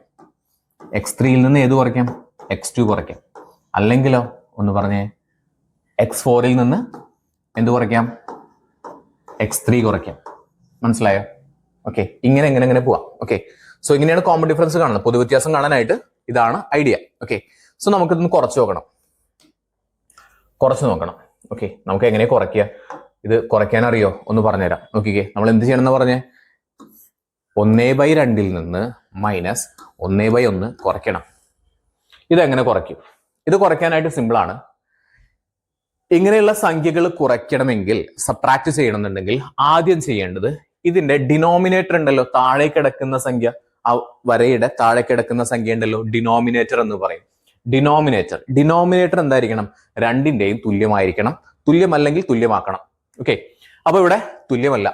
x3ൽ നിന്ന് ഏത് കുറയ്ക്കാം? x2 കുറയ്ക്കാം. അല്ലെങ്കിലോ ഒന്ന് പറഞ്ഞേ, x4ൽ നിന്ന് എന്ത് കുറയ്ക്കാം? x3 കുറയ്ക്കാം. മനസ്സിലായോ? ഓക്കെ, ഇങ്ങനെ എങ്ങനെ എങ്ങനെ പോവാം. ഓക്കെ, സോ ഇങ്ങനെയാണ് കോമൺ ഡിഫറൻസ് കാണുന്നത്. പൊതുവ്യത്യാസം കാണാനായിട്ട് ഇതാണ് ഐഡിയ. ഓക്കെ, സോ നമുക്കിതൊന്ന് കുറച്ച് നോക്കണം. ഓക്കെ, നമുക്ക് എങ്ങനെ കുറയ്ക്കുക? ഇത് കുറയ്ക്കാൻ അറിയോ? ഒന്ന് പറഞ്ഞുതരാം. നോക്കിക്കേ, നമ്മൾ എന്ത് ചെയ്യണം എന്ന് പറഞ്ഞേ? 1/2 നിന്ന് മൈനസ് 1/1 കുറയ്ക്കണം. ഇതെങ്ങനെ കുറയ്ക്കും? ഇത് കുറയ്ക്കാനായിട്ട് സിമ്പിളാണ്. ഇങ്ങനെയുള്ള സംഖ്യകൾ കുറയ്ക്കണമെങ്കിൽ, സബ്ട്രാക്ട് ചെയ്യണമെന്നുണ്ടെങ്കിൽ ആദ്യം ചെയ്യേണ്ടത് ഇതിന്റെ ഡിനോമിനേറ്റർ ഉണ്ടല്ലോ, താഴെ കിടക്കുന്ന സംഖ്യ, ആ വരയുടെ താഴെ കിടക്കുന്ന സംഖ്യ ഉണ്ടല്ലോ, ഡിനോമിനേറ്റർ എന്ന് പറയും. ഡിനോമിനേറ്റർ എന്തായിരിക്കണം? രണ്ടിന്റെയും തുല്യമായിരിക്കണം. തുല്യമല്ലെങ്കിൽ തുല്യമാക്കണം. ഓക്കെ, അപ്പൊ ഇവിടെ തുല്യമല്ല.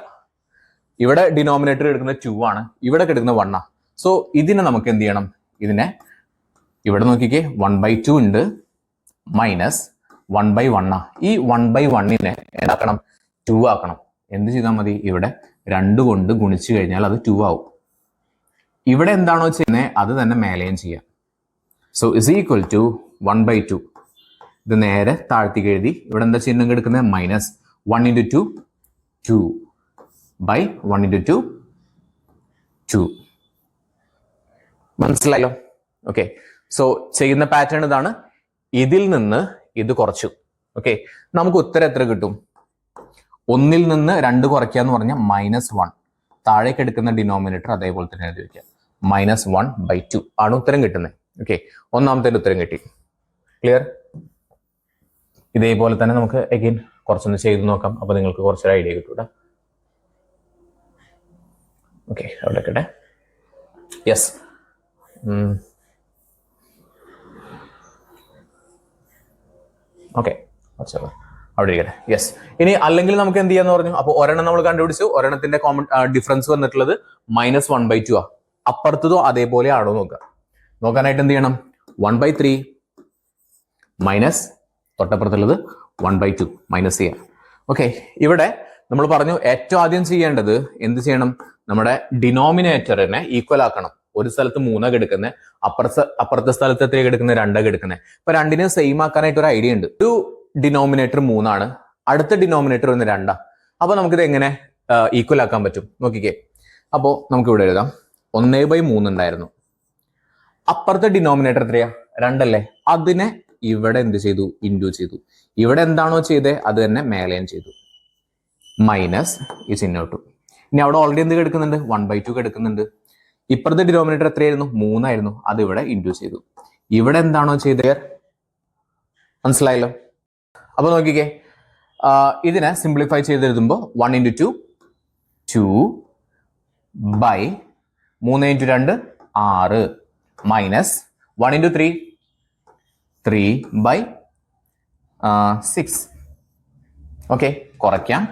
ഇവിടെ ഡിനോമിനേറ്റർ എടുക്കുന്നത് 2 ആണ്, ഇവിടെ കിടക്കുന്ന 1 ആണ്. സോ ഇതിനെ നമുക്ക് എന്ത് ചെയ്യണം? ഇതിനെ ഇവിടെ നോക്കിക്കേ, 1/2 ഉണ്ട് മൈനസ് 1/1 ആ. ഈ 1/1നെ എന്താക്കണം? 2 ആക്കണം. എന്ത് ചെയ്താൽ മതി? ഇവിടെ 2 കൊണ്ട് ഗുണിച്ചു കഴിഞ്ഞാൽ അത് 2 ആവും. ഇവിടെ എന്താണോ ചെയ്യുന്നത് അത് തന്നെ മേലെയും ചെയ്യാം. So is equal to 1/2. ഇത് നേരെ താഴ്ത്തിക്ക് എഴുതി. ഇവിടെ എന്താ ചിഹ്നം എടുക്കുന്നത്? Minus 1 × 2 2 by 1 × 2 2. മനസ്സിലായല്ലോ? ഓക്കെ, സോ ചെയ്യുന്ന പാറ്റേൺ ഇതാണ്. ഇതിൽ നിന്ന് ഇത് കുറച്ചു. ഓക്കെ, നമുക്ക് ഉത്തരം എത്ര കിട്ടും? 1ൽ നിന്ന് 2 കുറയ്ക്കുക എന്ന് പറഞ്ഞാൽ -1. താഴേക്ക് എടുക്കുന്ന ഡിനോമിനേറ്റർ അതേപോലെ തന്നെ എഴുതി വയ്ക്കുക. -1/2 ആണ് ഉത്തരം കിട്ടുന്നത്. ഓക്കെ, ഒന്നാമത്തെ ഉത്തരം കിട്ടി. ക്ലിയർ? ഇതേപോലെ തന്നെ നമുക്ക് അഗൈൻ കുറച്ചൊന്ന് ചെയ്ത് നോക്കാം. അപ്പൊ നിങ്ങൾക്ക് കുറച്ചൊരു ഐഡിയ കിട്ടൂടാ. ഓക്കെ, അവിടെ കേട്ടെ. യെസ്, ഓക്കെ, അവിടെ ഇരിക്കട്ടെ. യെസ്, ഇനി അല്ലെങ്കിൽ നമുക്ക് എന്ത് ചെയ്യാന്ന് പറഞ്ഞു? അപ്പൊ ഒരെണ്ണം നമ്മൾ കണ്ടുപിടിച്ചു. ഒരെണ്ണത്തിന്റെ കോമൺ ഡിഫറൻസ് വന്നിട്ടുള്ളത് -1/2 ആ. അപ്പുറത്തതോ അതേപോലെ ആണോ നോക്കുക. നോക്കാനായിട്ട് എന്ത് ചെയ്യണം? 1/3 മൈനസ് തൊട്ടപ്പുറത്തുള്ളത് 1/2 മൈനസ് ചെയ്യാം. ഓക്കെ, ഇവിടെ നമ്മൾ പറഞ്ഞു ഏറ്റവും ആദ്യം ചെയ്യേണ്ടത് എന്ത് ചെയ്യണം? നമ്മുടെ ഡിനോമിനേറ്ററിനെ ഈക്വൽ ആക്കണം. ഒരു സ്ഥലത്ത് 3 എടുക്കുന്നത്, അപ്പുറത്തെ സ്ഥലത്ത് എത്രയാണ് എടുക്കുന്നത്? 2 എടുക്കുന്നത്. ഇപ്പൊ രണ്ടിനും സെയിം ആക്കാനായിട്ട് ഒരു ഐഡിയ ഉണ്ട്. ഒരു ഡിനോമിനേറ്റർ 3 ആണ്, അടുത്ത ഡിനോമിനേറ്റർ ഒന്ന് 2. അപ്പൊ നമുക്കിത് എങ്ങനെ ഈക്വൽ ആക്കാൻ പറ്റും? നോക്കിക്കേ. അപ്പോ നമുക്ക് ഇവിടെ എഴുതാം 1/3 ഉണ്ടായിരുന്നു. അപ്പുറത്തെ ഡിനോമിനേറ്റർ എത്രയാ? 2 അല്ലേ? അതിനെ ഇവിടെ എന്ത് ചെയ്തു? ഇൻഡു ചെയ്തു. ഇവിടെ എന്താണോ ചെയ്തത് അത് തന്നെ മേലെയും ചെയ്തു. മൈനസ് ഈ ചിഹ്നം ഇട്ടു. ഇനി അവിടെ ഓൾറെഡി എന്ത് കിടക്കുന്നുണ്ട്? 1/2 കിടക്കുന്നുണ്ട്. ഇപ്പുറത്തെ ഡിനോമിനേറ്റർ എത്രയായിരുന്നു? 3 ആയിരുന്നു. അത് ഇവിടെ ഇൻഡു ചെയ്തു. ഇവിടെ എന്താണോ ചെയ്തത്? മനസ്സിലായല്ലോ? അപ്പൊ നോക്കിക്കേ, ഇതിനെ സിംപ്ലിഫൈ ചെയ്തെഴുതുമ്പോൾ 1 × 2 2 ബൈ 3 × 2 6 മൈനസ് 1 × 3 3 ബൈ 6. ഓക്കെ, കുറയ്ക്കാം.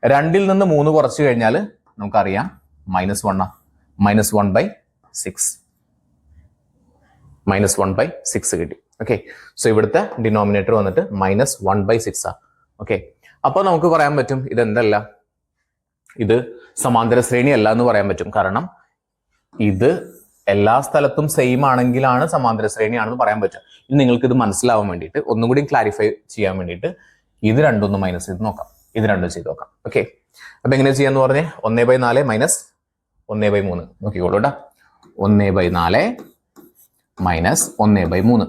2ൽ നിന്ന് 3 കുറച്ച് കഴിഞ്ഞാൽ നമുക്കറിയാം -1 -1/6 -1/6 കിട്ടി. ഓക്കെ, സോ ഇവിടുത്തെ ഡിനോമിനേറ്റർ വന്നിട്ട് -1/6 ആ. ഓക്കെ, അപ്പൊ നമുക്ക് പറയാൻ പറ്റും ഇതെന്തല്ല, ഇത് സമാന്തര ശ്രേണി അല്ല എന്ന് പറയാൻ പറ്റും. കാരണം ഇത് എല്ലാ സ്ഥലത്തും സെയിം ആണെങ്കിലാണ് സമാന്തര ശ്രേണിയാണെന്ന് പറയാൻ പറ്റും. ഇനി നിങ്ങൾക്ക് ഇത് മനസ്സിലാവാൻ വേണ്ടിയിട്ട് ഒന്നും കൂടി ക്ലാരിഫൈ ചെയ്യാൻ വേണ്ടിയിട്ട് ഇത് രണ്ടൊന്ന് മൈനസ് ചെയ്ത് നോക്കാം, ഇത് രണ്ടും ചെയ്ത് നോക്കാം. ഓക്കെ, അപ്പൊ എങ്ങനെ ചെയ്യാന്ന് പറഞ്ഞേ, 1/4 മൈനസ് 1/3 നോക്കിക്കോളൂ കേട്ടോ. 1/4 മൈനസ് 1/3.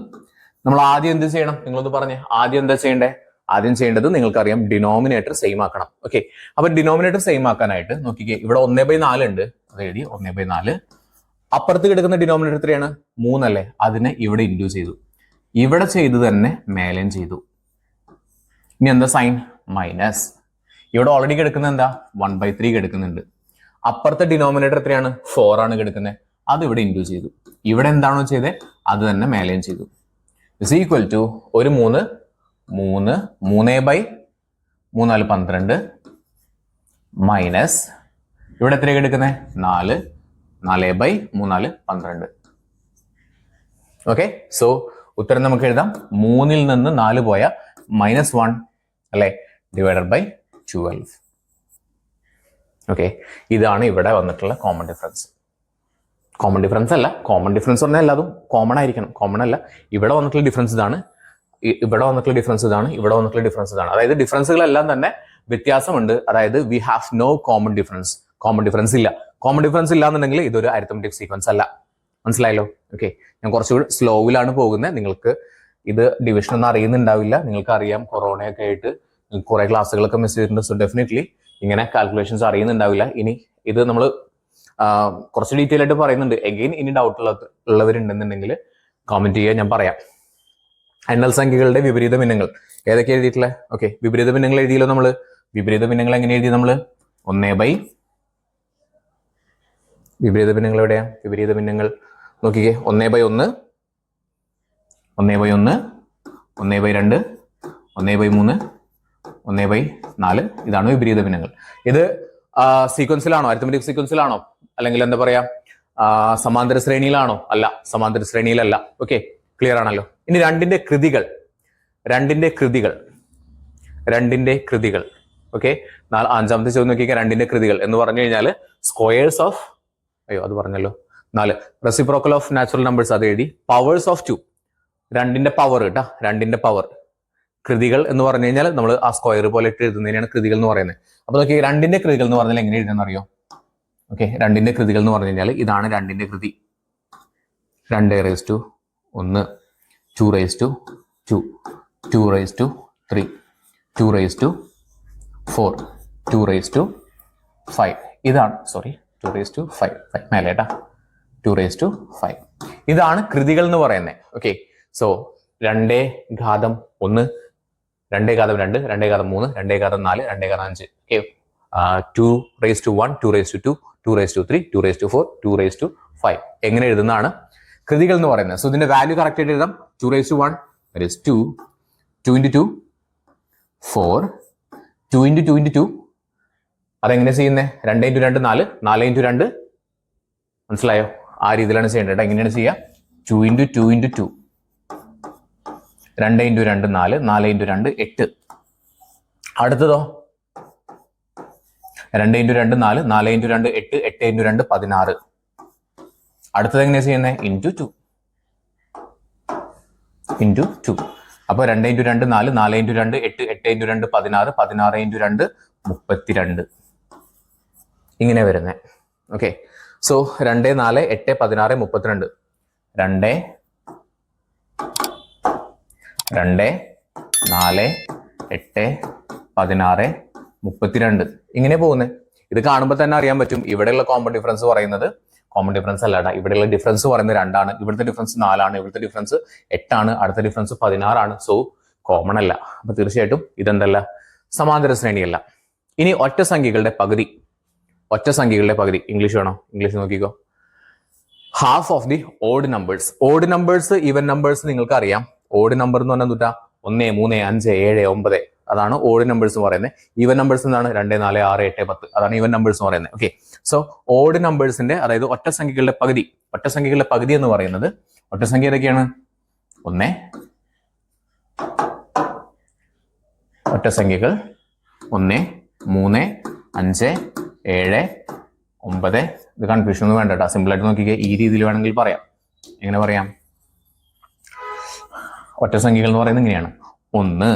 നമ്മൾ ആദ്യം എന്ത് ചെയ്യണം, നിങ്ങളൊന്ന് പറഞ്ഞേ, ആദ്യം എന്താ ചെയ്യണ്ടേ? ആദ്യം ചെയ്യേണ്ടത് നിങ്ങൾക്കറിയാം, ഡിനോമിനേറ്റർ സെയിം ആക്കണം. ഓക്കെ, അപ്പൊ ഡിനോമിനേറ്റർ സെയിം ആക്കാനായിട്ട് നോക്കിക്കേ, ഇവിടെ 1/4 ഉണ്ട്, അത് എഴുതി 1/4. അപ്പുറത്ത് കിടക്കുന്ന ഡിനോമിനേറ്റർ എത്രയാണ്? 3 അല്ലേ? അതിനെ ഇവിടെ ഇൻഡ്യൂ ചെയ്തു, ഇവിടെ ചെയ്ത് തന്നെ മേലെയും ചെയ്തു. ഇനി എന്താ സൈൻ? മൈനസ്. ഇവിടെ ഓൾറെഡി കിടക്കുന്നത് എന്താ? 1/3 കിടക്കുന്നുണ്ട്. അപ്പുറത്തെ ഡിനോമിനേറ്റർ എത്രയാണ്? 4 ആണ് കിടക്കുന്നത്, അത് ഇവിടെ ഇൻഡ്യൂ ചെയ്തു. ഇവിടെ എന്താണോ ചെയ്തത് അത് തന്നെ മേലെയും ചെയ്തു. ഇസ് ഈക്വൽ ടു ഒരു 3 3/3 12 മൈനസ് ഇവിടെ എത്ര കിടക്കുന്നത്? 4/3 12. ഓക്കെ, സോ ഉത്തരം നമുക്ക് എഴുതാം, 3 നിന്ന് 4 പോയ -1 അല്ലെ, ഡിവൈഡഡ് ബൈ 12. ഓക്കെ, ഇതാണ് ഇവിടെ വന്നിട്ടുള്ള കോമൺ ഡിഫറൻസ്. കോമൺ ഡിഫറൻസ് അല്ല, കോമൺ ഡിഫറൻസ് പറഞ്ഞാൽ എല്ലാതും കോമൺ ആയിരിക്കണം, കോമൺ അല്ല. ഇവിടെ വന്നിട്ടുള്ള ഡിഫറൻസ് ഇതാണ്, ഇവിടെ വന്നിട്ടുള്ള ഡിഫറൻസ് ഇതാണ്, ഇവിടെ വന്നിട്ടുള്ള ഡിഫറൻസ് ഇതാണ്. അതായത് ഡിഫറൻസുകളെല്ലാം തന്നെ വ്യത്യാസമുണ്ട്. അതായത് we have no common difference, common difference ഇല്ല. കോമൺ ഡിഫറൻസ് ഇല്ല എന്നുണ്ടെങ്കിൽ ഇതൊരു അരിത്തമെറ്റിക് സീക്വൻസ് അല്ല. മനസ്സിലായല്ലോ? ഓക്കെ, ഞാൻ കുറച്ചുകൂടി സ്ലോവിലാണ് പോകുന്നത്. നിങ്ങൾക്ക് ഇത് ഡിവിഷൻ ഒന്നും അറിയുന്നുണ്ടാവില്ല, നിങ്ങൾക്ക് അറിയാം കൊറോണയൊക്കെ ആയിട്ട് കുറെ ക്ലാസ്സുകളൊക്കെ മിസ് ചെയ്തിട്ടുണ്ട്. സോ ഡെഫിനറ്റ്ലി ഇങ്ങനെ കാൽക്കുലേഷൻസ് അറിയുന്നുണ്ടാവില്ല. ഇനി ഇത് നമ്മൾ കുറച്ച് ഡീറ്റെയിൽ ആയിട്ട് പറയുന്നുണ്ട്. എഗെയിൻ ഇനി ഡൗട്ട് ഉള്ളവരുണ്ടെന്നുണ്ടെങ്കിൽ കമന്റ് ചെയ്യുക, ഞാൻ പറയാം. എണ്ണൽ സംഖ്യകളുടെ വിപരീത ഭിന്നങ്ങൾ ഏതൊക്കെ എഴുതിയിട്ടുള്ളത്? ഓക്കെ, വിപരീത ഭിന്നങ്ങൾ എഴുതിയല്ലോ നമ്മൾ. വിപരീത ഭിന്നങ്ങൾ എങ്ങനെ എഴുതി നമ്മൾ? വിപരീത ഭിന്നങ്ങൾ എവിടെയാ? വിപരീത ഭിന്നങ്ങൾ നോക്കിക്കേ, 1/1 1/1 1/2 1/3 1/4. ഇതാണ് വിപരീത ഭിന്നങ്ങൾ. ഇത് സീക്വൻസിലാണോ? അരിത്തമെറ്റിക് സീക്വൻസിലാണോ? അല്ലെങ്കിൽ എന്താ പറയാ, സമാന്തര ശ്രേണിയിലാണോ? അല്ല, സമാന്തര ശ്രേണിയിലല്ല. ഓക്കെ, ക്ലിയർ ആണല്ലോ. ഇനി രണ്ടിന്റെ കൃതികൾ. ഓക്കെ, അഞ്ചാമത്തെ ചോദ്യം നോക്കിയാൽ രണ്ടിന്റെ കൃതികൾ എന്ന് പറഞ്ഞു കഴിഞ്ഞാൽ സ്ക്വയേഴ്സ് ഓഫ്, അത് പറഞ്ഞല്ലോ 4, റെസിപ്രോക്കൽ ഓഫ് നാച്ചുറൽ നമ്പേഴ്സ് അത് എഴുതി, പവേഴ്സ് ഓഫ് 2, രണ്ടിന്റെ പവർ കേട്ടാ, രണ്ടിന്റെ പവർ. കൃതികൾ എന്ന് പറഞ്ഞു കഴിഞ്ഞാൽ നമ്മൾ ആ സ്ക്വയർ പോലെ ഇട്ട് എഴുതുന്നതിനാണ് കൃതികൾ എന്ന് പറയുന്നത്. അപ്പൊ നോക്കി, രണ്ടിന്റെ കൃതികൾ എന്ന് പറഞ്ഞാൽ എങ്ങനെ എഴുതാൻ അറിയോ? ഓക്കെ, രണ്ടിന്റെ കൃതികൾ എന്ന് പറഞ്ഞു കഴിഞ്ഞാൽ ഇതാണ് രണ്ടിന്റെ കൃതി. 2 1 2 2 2 3 2 4 2 5. ഇതാണ് 2 മേലെ കേട്ടാ, 2 5. ഇതാണ് കൃതികൾ എന്ന് പറയുന്നത്. Okay, so 2 ഘാതം 1, 2 ഘാതം 2, 2 ഘാതം 3, 2 ഘാതം 4, 2 ഘാതം 5. ഓക്കെ, 2 1 2 2 3 2 4 2 5 എങ്ങനെ എഴുതുന്നതാണ് കൃതികൾ എന്ന് പറയുന്നത്. സോ ഇതിന്റെ വാല്യൂ കറക്റ്റ് ആയിട്ട് എഴുതാം. 2 that is 2 into 2 4 2 into 2 into 2. അതെങ്ങനെ ചെയ്യുന്നത്? 2 into 2 4, 4 into 2. മനസ്സിലായോ? ആ രീതിയിലാണ് ചെയ്യേണ്ടത്. എങ്ങനെയാണ് ചെയ്യുക? 2 into 2 into 2, 2 into 2 4, 4 into 2 8. അടുത്തതോ 2 into 2 4, 4 into 2 8, 8 into 2 16. അടുത്തത് എങ്ങനെയാ ചെയ്യുന്നത്? into 2 into 2. അപ്പൊ 2 into 2 4, 4 into 2 8, 8 into 2 16, 16 into 2 32. ഇങ്ങനെ വരുന്നത്. Okay, so 2 4 8 16 32. 2 4 8 16 32 ഇങ്ങനെ പോകുന്നത്. ഇത് കാണുമ്പോൾ തന്നെ അറിയാൻ പറ്റും ഇവിടെയുള്ള കോമൺ ഡിഫറൻസ് പറയുന്നത് കോമൺ ഡിഫറൻസ് അല്ലാടാ, ഇവിടെയുള്ള ഡിഫറൻസ് പറയുന്നത് 2 ആണ്, ഇവിടുത്തെ ഡിഫറൻസ് 4 ആണ്, ഇവിടുത്തെ ഡിഫറൻസ് 8 ആണ്, അടുത്ത ഡിഫറൻസ് 16 ആണ്. സോ കോമൺ അല്ല. അപ്പൊ തീർച്ചയായിട്ടും ഇതെന്തല്ല, സമാന്തര ശ്രേണിയല്ല. ഇനി ഒറ്റ സംഖ്യകളുടെ പകുതി. ഇംഗ്ലീഷ് വേണോ? ഇംഗ്ലീഷ് നോക്കിക്കോ. Half of the odd numbers. Even numbers നിങ്ങൾക്ക് അറിയാം. ഓഡ് നമ്പർ എന്ന് പറഞ്ഞാൽ 1 3 5 7 9 അതാണ് ഓഡ് നമ്പേഴ്സ് പറയുന്നത്. ഈവൻ നമ്പേഴ്സ് എന്താണ് 2, 4, 6, 8, 10 അതാണ് ഈവൻ നമ്പേഴ്സ് പറയുന്നത്. ഓക്കെ, സോ ഓഡ് നമ്പേഴ്സിന്റെ അതായത് ഒറ്റ സംഖ്യകളുടെ പകുതി എന്ന് പറയുന്നത് ഒറ്റ സംഖ്യ ഏതൊക്കെയാണ്? ഒറ്റ സംഖ്യകൾ 1, 3, 5, 7, 9. ഇത് കൺഫ്യൂഷൻ ഒന്നും വേണ്ട കേട്ടോ, സിമ്പിൾ ആയിട്ട് നോക്കിക്കേ. ഈ രീതിയിൽ വേണമെങ്കിൽ പറയാം. എങ്ങനെ പറയാം? ഒറ്റ സംഖ്യകൾ എന്ന് പറയുന്നത് ഇങ്ങനെയാണ്: 1,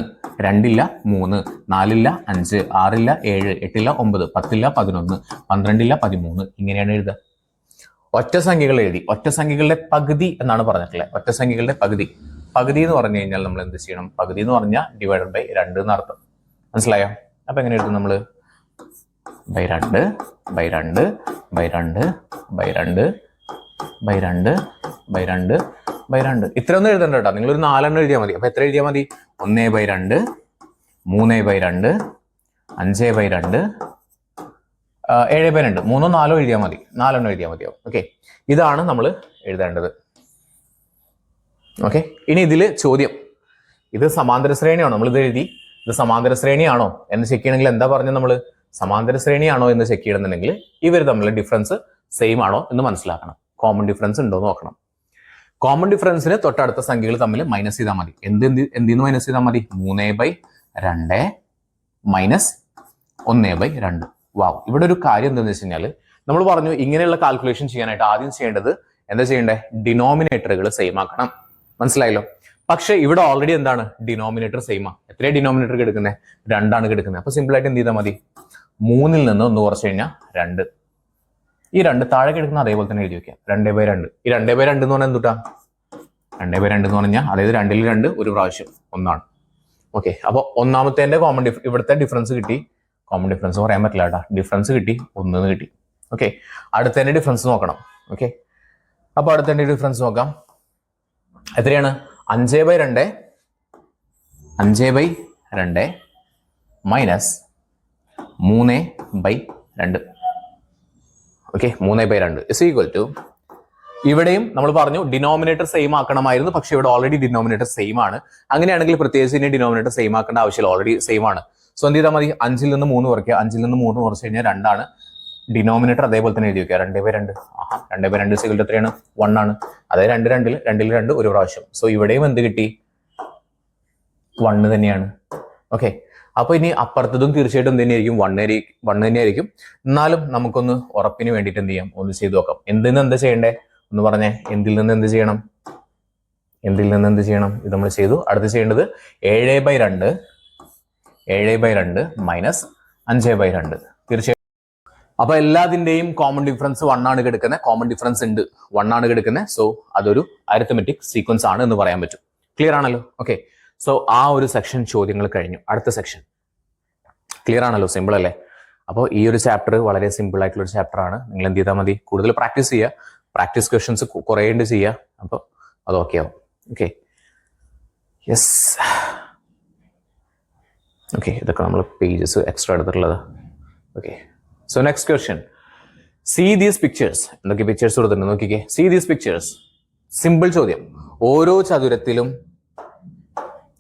2, 3, 4, 5, 6, 7, 8, 9, 10, 11, 12, 13 ഇങ്ങനെയാണ് എഴുതുക. ഒറ്റ സംഖ്യകൾ എഴുതി. ഒറ്റ സംഖ്യകളുടെ പകുതി എന്നാണ് പറഞ്ഞിട്ടുള്ളത്. ഒറ്റ സംഖ്യകളുടെ പകുതി എന്ന് പറഞ്ഞു കഴിഞ്ഞാൽ നമ്മൾ എന്ത് ചെയ്യണം? പകുതി എന്ന് പറഞ്ഞാൽ ഡിവൈഡഡ് ബൈ 2 എന്നർത്ഥം. മനസ്സിലായോ? അപ്പൊ എങ്ങനെ എഴുതും നമ്മള്? By 2 by 2 by 2 by 2 by 2 by 2 by 2. ഇത്രയൊന്നും എഴുതണ്ട കേട്ടോ, നിങ്ങളൊരു 4 എണ്ണം എഴുതിയാൽ മതി. അപ്പൊ എത്ര എഴുതിയാൽ മതി? 1 ബൈ 2, 3 ബൈ 2, 5 ബൈ 2, 7 ബൈ 2. 3 4 എഴുതിയാൽ മതി. 4 എണ്ണം എഴുതിയാൽ മതിയാവും. ഓക്കെ, ഇതാണ് നമ്മൾ എഴുതേണ്ടത്. ഓക്കെ, ഇനി ഇതില് ചോദ്യം, ഇത് സമാന്തര ശ്രേണിയാണോ? നമ്മൾ ഇത് എഴുതി, ഇത് സമാന്തര ശ്രേണിയാണോ എന്ന് ചെക്ക് ചെയ്യണമെങ്കിൽ എന്താ പറഞ്ഞത്? നമ്മൾ സമാന്തര ശ്രേണിയാണോ എന്ന് ചെക്ക് ചെയ്യണമെന്നുണ്ടെങ്കിൽ ഇവർ തമ്മിലുള്ള ഡിഫറൻസ് സെയിം ആണോ എന്ന് മനസ്സിലാക്കണം. കോമൺ ഡിഫറൻസ് ഉണ്ടോ എന്ന് നോക്കണം. കോമൺ ഡിഫറൻസിന് തൊട്ടടുത്ത സംഖ്യകൾ തമ്മിൽ മൈനസ് ചെയ്താൽ മതി. എന്തിന്ന് മൈനസ് ചെയ്താൽ മതി? 3/2 മൈനസ് 1/2. വാവ്, ഇവിടെ ഒരു കാര്യം എന്താണെന്ന് വെച്ച് കഴിഞ്ഞാൽ നമ്മൾ പറഞ്ഞു ഇങ്ങനെയുള്ള കാൽക്കുലേഷൻ ചെയ്യാനായിട്ട് ആദ്യം ചെയ്യേണ്ടത് എന്താ ചെയ്യേണ്ടത്? ഡിനോമിനേറ്ററുകൾ സെയിം ആക്കണം. മനസ്സിലായല്ലോ? പക്ഷെ ഇവിടെ ഓൾറെഡി എന്താണ്? ഡിനോമിനേറ്റർ സെയിം ആ. എത്രയാണ് ഡിനോമിനേറ്റർ കിടക്കുന്നത്? 2 ആണ് കിടക്കുന്നത്. അപ്പൊ സിമ്പിൾ ആയിട്ട് എന്ത് ചെയ്താൽ മതി? 3ൽ നിന്ന് 1 കുറച്ച് കഴിഞ്ഞാൽ 2. ഈ 2 താഴെ കിടക്കുന്ന അതേപോലെ തന്നെ എഴുതി വെക്കാം. 2/2. ഈ 2/2 എന്ന് പറഞ്ഞാൽ എന്തുട്ടാ? 2/2 എന്ന് പറഞ്ഞാൽ അതായത് 2ൽ 2 ഒരു പ്രാവശ്യം 1 ആണ്. ഓക്കെ, അപ്പൊ ഒന്നാമത്തെ കോമൺ ഇവിടുത്തെ ഡിഫറൻസ് കിട്ടി. കോമൺ ഡിഫറൻസ് പറയാൻ പറ്റില്ല കേട്ടാ. ഡിഫറൻസ് കിട്ടി, 1 കിട്ടി. ഓക്കെ, അടുത്തതിന്റെ ഡിഫറൻസ് നോക്കണം. ഓക്കെ, അപ്പൊ അടുത്തതിന്റെ ഡിഫറൻസ് നോക്കാം. എത്രയാണ്? 5/2 minus 3/2. Okay, 3/2 is equal to, ഇവിടെയും നമ്മൾ പറഞ്ഞു ഡിനോമിനേറ്റർ സെയിം ആക്കണമായിരുന്നു, പക്ഷെ ഇവിടെ ഓൾറെഡി ഡിനോമിനേറ്റർ സെയിം ആണ്. അങ്ങനെയാണെങ്കിൽ പ്രത്യേകിച്ച് ഇനി ഡിനോമിനേറ്റർ സെയിം ആക്കേണ്ട ആവശ്യമില്ല, ഓൾറെഡി സെയിം ആണ്. സോ എന്ത് ചെയ്താൽ മതി? 5ൽ നിന്ന് 3 കുറയ്ക്കുക. 5ൽ നിന്ന് 3 കുറച്ച് കഴിഞ്ഞാൽ 2 ആണ്. ഡിനോമിനേറ്റർ അതേപോലെ തന്നെ എഴുതി വെക്കുക. 2/2. 2/2 സിഗിൾ എത്രയാണ്? 1 ആണ്. അതായത് 2 2ൽ 2 ഒരു പ്രാവശ്യം. സോ ഇവിടെയും എന്ത് കിട്ടി? 1 തന്നെയാണ്. ഓക്കെ, അപ്പൊ ഇനി അപ്പുറത്തതും തീർച്ചയായിട്ടും എന്ത് തന്നെയായിരിക്കും? 1 തന്നെയായിരിക്കും. എന്നാലും നമുക്കൊന്ന് ഉറപ്പിന് വേണ്ടിയിട്ട് എന്ത് ചെയ്യാം? ഒന്ന് ചെയ്തു നോക്കാം. എന്തിൽ നിന്ന് എന്താ ചെയ്യണ്ടേ ഒന്ന് പറഞ്ഞേ? എന്തിൽ നിന്ന് എന്ത് ചെയ്യണം? ഇത് നമ്മൾ ചെയ്തു. അടുത്ത് ചെയ്യേണ്ടത് 7/2 മൈനസ് 5/2. തീർച്ചയായും അപ്പൊ എല്ലാതിന്റെയും കോമൺ ഡിഫറൻസ് 1 ആണ് കിടക്കുന്നത്. കോമൺ ഡിഫറൻസ് ഉണ്ട്, 1 ആണ് കിടക്കുന്നത്. സോ അതൊരു അരിത്തമെറ്റിക് സീക്വൻസ് ആണ് എന്ന് പറയാൻ പറ്റും. ക്ലിയർ ആണല്ലോ? ഓക്കെ, സോ ആ ഒരു സെക്ഷൻ ചോദ്യങ്ങൾ കഴിഞ്ഞു. അടുത്ത സെക്ഷൻ ക്ലിയർ ആണല്ലോ? സിമ്പിൾ അല്ലേ? അപ്പോൾ ഈ ഒരു ചാപ്റ്റർ വളരെ സിമ്പിൾ ആയിട്ടുള്ള ഒരു ചാപ്റ്റർ ആണ്. നിങ്ങൾ എന്ത് ചെയ്താൽ മതി? കൂടുതൽ പ്രാക്ടീസ് ചെയ്യുക. പ്രാക്ടീസ് ക്വസ്റ്റ്യൻസ് കുറേ ഉണ്ട് ചെയ്യുക. അപ്പോൾ അത് ഓക്കെ ആവും. Okay, yes. ഓക്കെ, ഇതൊക്കെ നമ്മൾ പേജസ് എക്സ്ട്രാ എടുത്തിട്ടുള്ളത്. Okay, so next question. See these pictures. എന്തൊക്കെ പിക്ചേഴ്സ് കൊടുത്തിട്ടുണ്ട് നോക്കിക്കേ. See these pictures. സിമ്പിൾ ചോദ്യം. ഓരോ ചതുരത്തിലും,